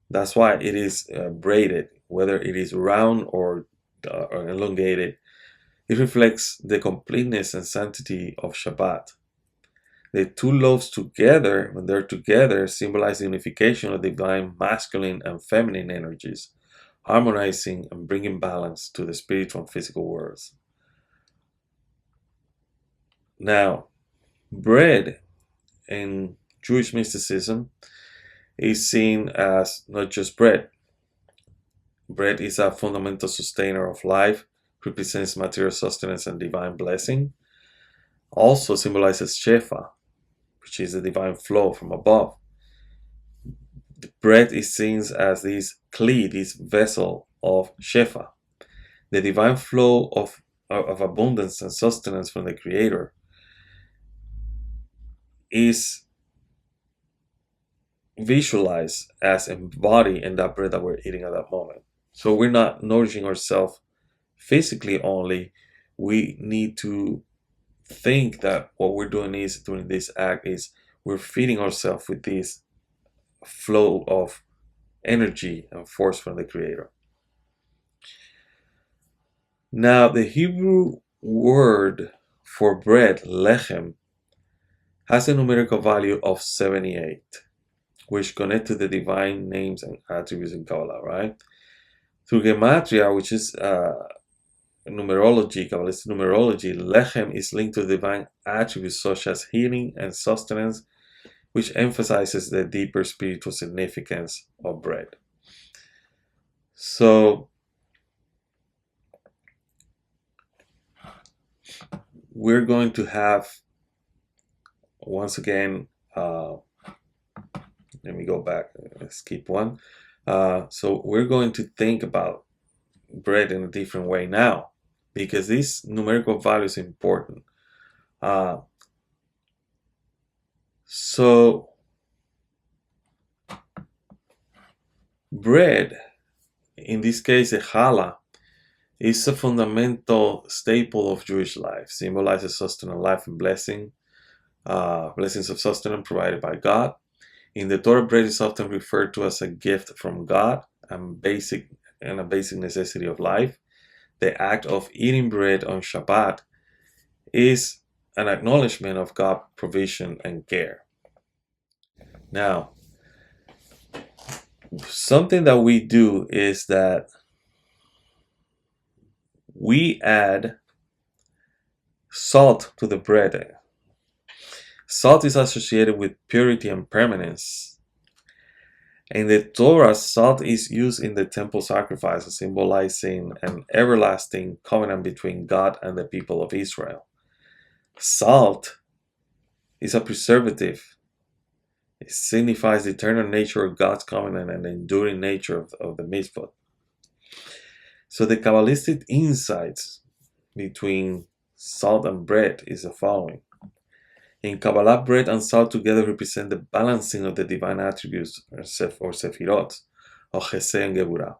That's why it is braided, whether it is round or elongated. It reflects the completeness and sanctity of Shabbat. The two loaves together, when they're together, symbolize the unification of divine masculine and feminine energies, harmonizing and bringing balance to the spiritual and physical worlds. Now, bread in Jewish mysticism is seen as not just bread. Bread is a fundamental sustainer of life, represents material sustenance and divine blessing. Also symbolizes Shefa, which is the divine flow from above. The bread is seen as this kli, this vessel of Shefa, the divine flow of abundance and sustenance from the Creator, is visualized as embodied in that bread that we're eating at that moment. So we're not nourishing ourselves physically only. We need to think that what we're doing is, during this act, is we're feeding ourselves with this flow of energy and force from the Creator. Now, the Hebrew word for bread, lechem, has a numerical value of 78, which connect to the divine names and attributes in Kabbalah, right? Through Gematria, which is numerology, Kabbalistic numerology, lechem is linked to divine attributes such as healing and sustenance, which emphasizes the deeper spiritual significance of bread. So, we're going to have, once again, let me go back, skip one. So we're going to think about bread in a different way now, because this numerical value is important. So bread, in this case a challah, is a fundamental staple of Jewish life, symbolizes sustenance, life, and blessings of sustenance provided by God. In the Torah, bread is often referred to as a gift from God and a basic necessity of life. The act of eating bread on Shabbat is an acknowledgement of God's provision and care. Now, something that we do is that we add salt to the bread. Salt is associated with purity and permanence. In the Torah, salt is used in the temple sacrifices, symbolizing an everlasting covenant between God and the people of Israel. Salt is a preservative. It signifies the eternal nature of God's covenant and the enduring nature of the mitzvot. So the Kabbalistic insights between salt and bread is the following. In Kabbalah, bread and salt together represent the balancing of the divine attributes, or sefirot, of Chesed and Geburah.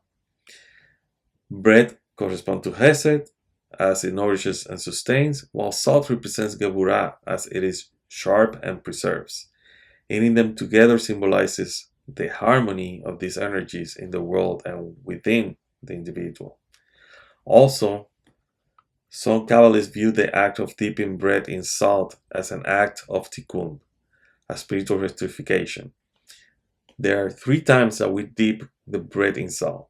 Bread corresponds to Chesed, as it nourishes and sustains, while salt represents Geburah, as it is sharp and preserves. Eating them together symbolizes the harmony of these energies in the world and within the individual. Also, some Kabbalists view the act of dipping bread in salt as an act of tikkun, a spiritual rectification. There are 3 times that we dip the bread in salt.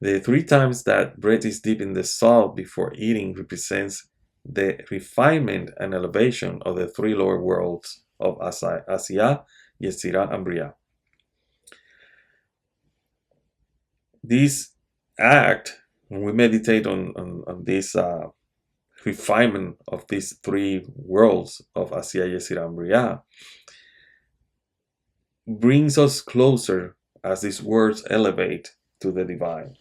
The 3 times that bread is dipped in the salt before eating represents the refinement and elevation of the 3 lower worlds of Asiyah, Yetzirah, and Briah. This act, when we meditate on this refinement of these 3 worlds of Asiyah, Yetzirah, and Briah, brings us closer as these words elevate to the divine.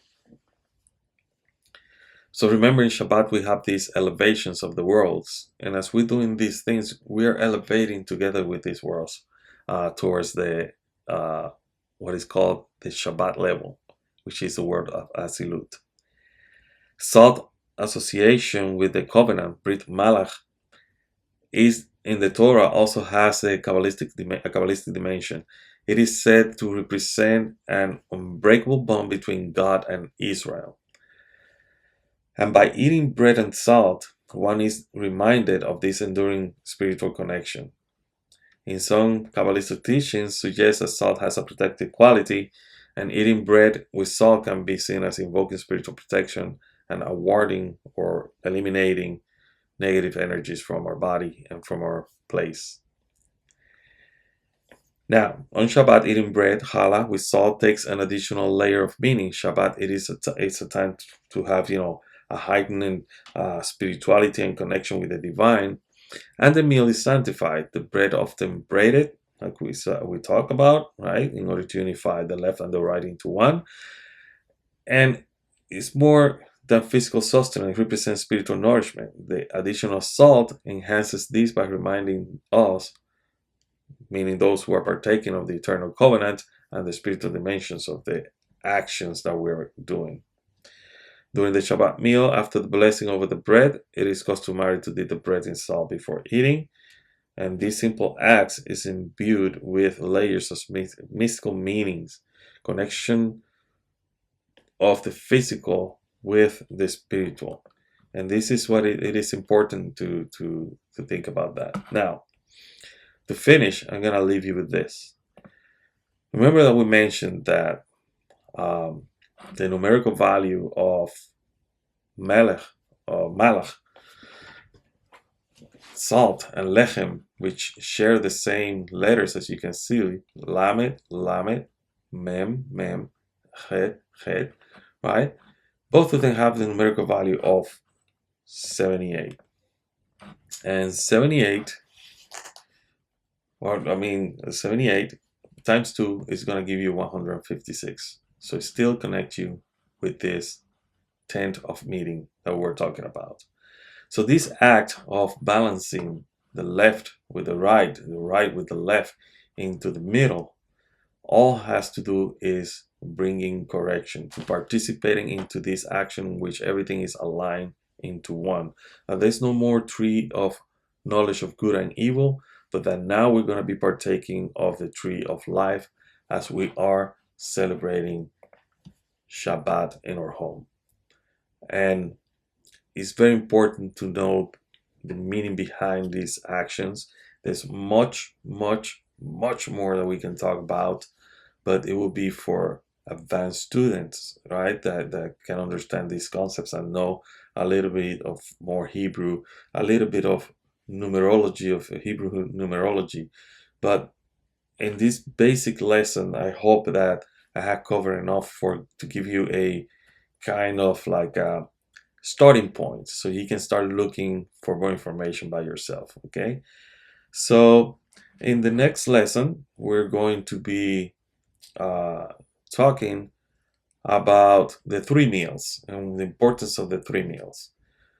So remember, in Shabbat we have these elevations of the worlds, and as we're doing these things, we are elevating together with these worlds towards the what is called the Shabbat level, which is the word of Asilut. Salt association with the covenant, Brit Malach, is in the Torah also has a Kabbalistic dimension. It is said to represent an unbreakable bond between God and Israel. And by eating bread and salt, one is reminded of this enduring spiritual connection. In some Kabbalistic teachings suggest that salt has a protective quality, and eating bread with salt can be seen as invoking spiritual protection and awarding or eliminating negative energies from our body and from our place. Now, on Shabbat, eating bread, challah, with salt takes an additional layer of meaning. Shabbat, it's a time to have, a heightened spirituality and connection with the divine. And the meal is sanctified. The bread often braided, like we talk about, right, in order to unify the left and the right into one. And it's more than physical sustenance, it represents spiritual nourishment. The addition of salt enhances this by reminding us, meaning those who are partaking of the eternal covenant and the spiritual dimensions of the actions that we're doing. During the Shabbat meal, after the blessing over the bread, it is customary to dip the bread in salt before eating. And this simple act is imbued with layers of mystical meanings, connection of the physical with the spiritual. And this is what it is important to think about that. Now, to finish, I'm going to leave you with this. Remember that we mentioned that the numerical value of melech, or malach, salt, and lechem, which share the same letters as you can see, lamed, lamed, mem, mem, chet, chet, right? Both of them have the numerical value of 78. And 78, 78 times 2 is going to give you 156. So it still connects you with this tent of meeting that we're talking about. So this act of balancing the left with the right with the left into the middle, all has to do is bringing correction, to participating into this action in which everything is aligned into one. Now there's no more tree of knowledge of good and evil, but that now we're going to be partaking of the tree of life as we are celebrating Shabbat in our home. And it's very important to know the meaning behind these actions. There's much, much, much more that we can talk about, but it will be for advanced students, right, that can understand these concepts and know a little bit of more Hebrew, a little bit of numerology, of Hebrew numerology. But in this basic lesson, I hope that I have covered enough to give you a kind of like a starting point, so you can start looking for more information by yourself. Okay, so in the next lesson we're going to be talking about the 3 meals and the importance of the 3 meals.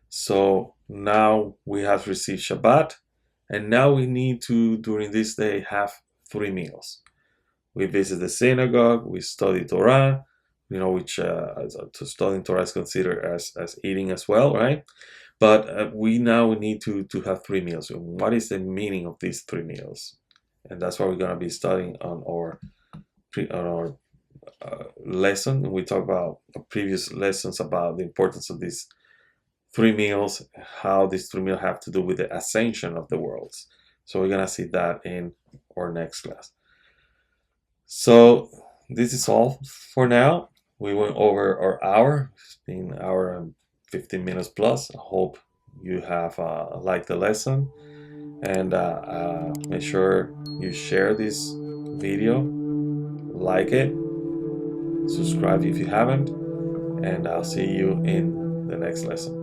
So now we have received Shabbat, and now we need to, during this day, have 3 meals. We visit the synagogue, we study Torah, which studying Torah is considered as eating as well, right? But we need to have 3 meals. What is the meaning of these 3 meals? And that's what we're going to be studying on our lesson. We talked about previous lessons about the importance of these 3 meals, how these 3 meals have to do with the ascension of the worlds. So we're going to see that in our next class. So this is all for now. We went over our hour. It's been an hour and 15 minutes plus. I hope you have liked the lesson, and make sure you share this video, like it, subscribe if you haven't, and I'll see you in the next lesson.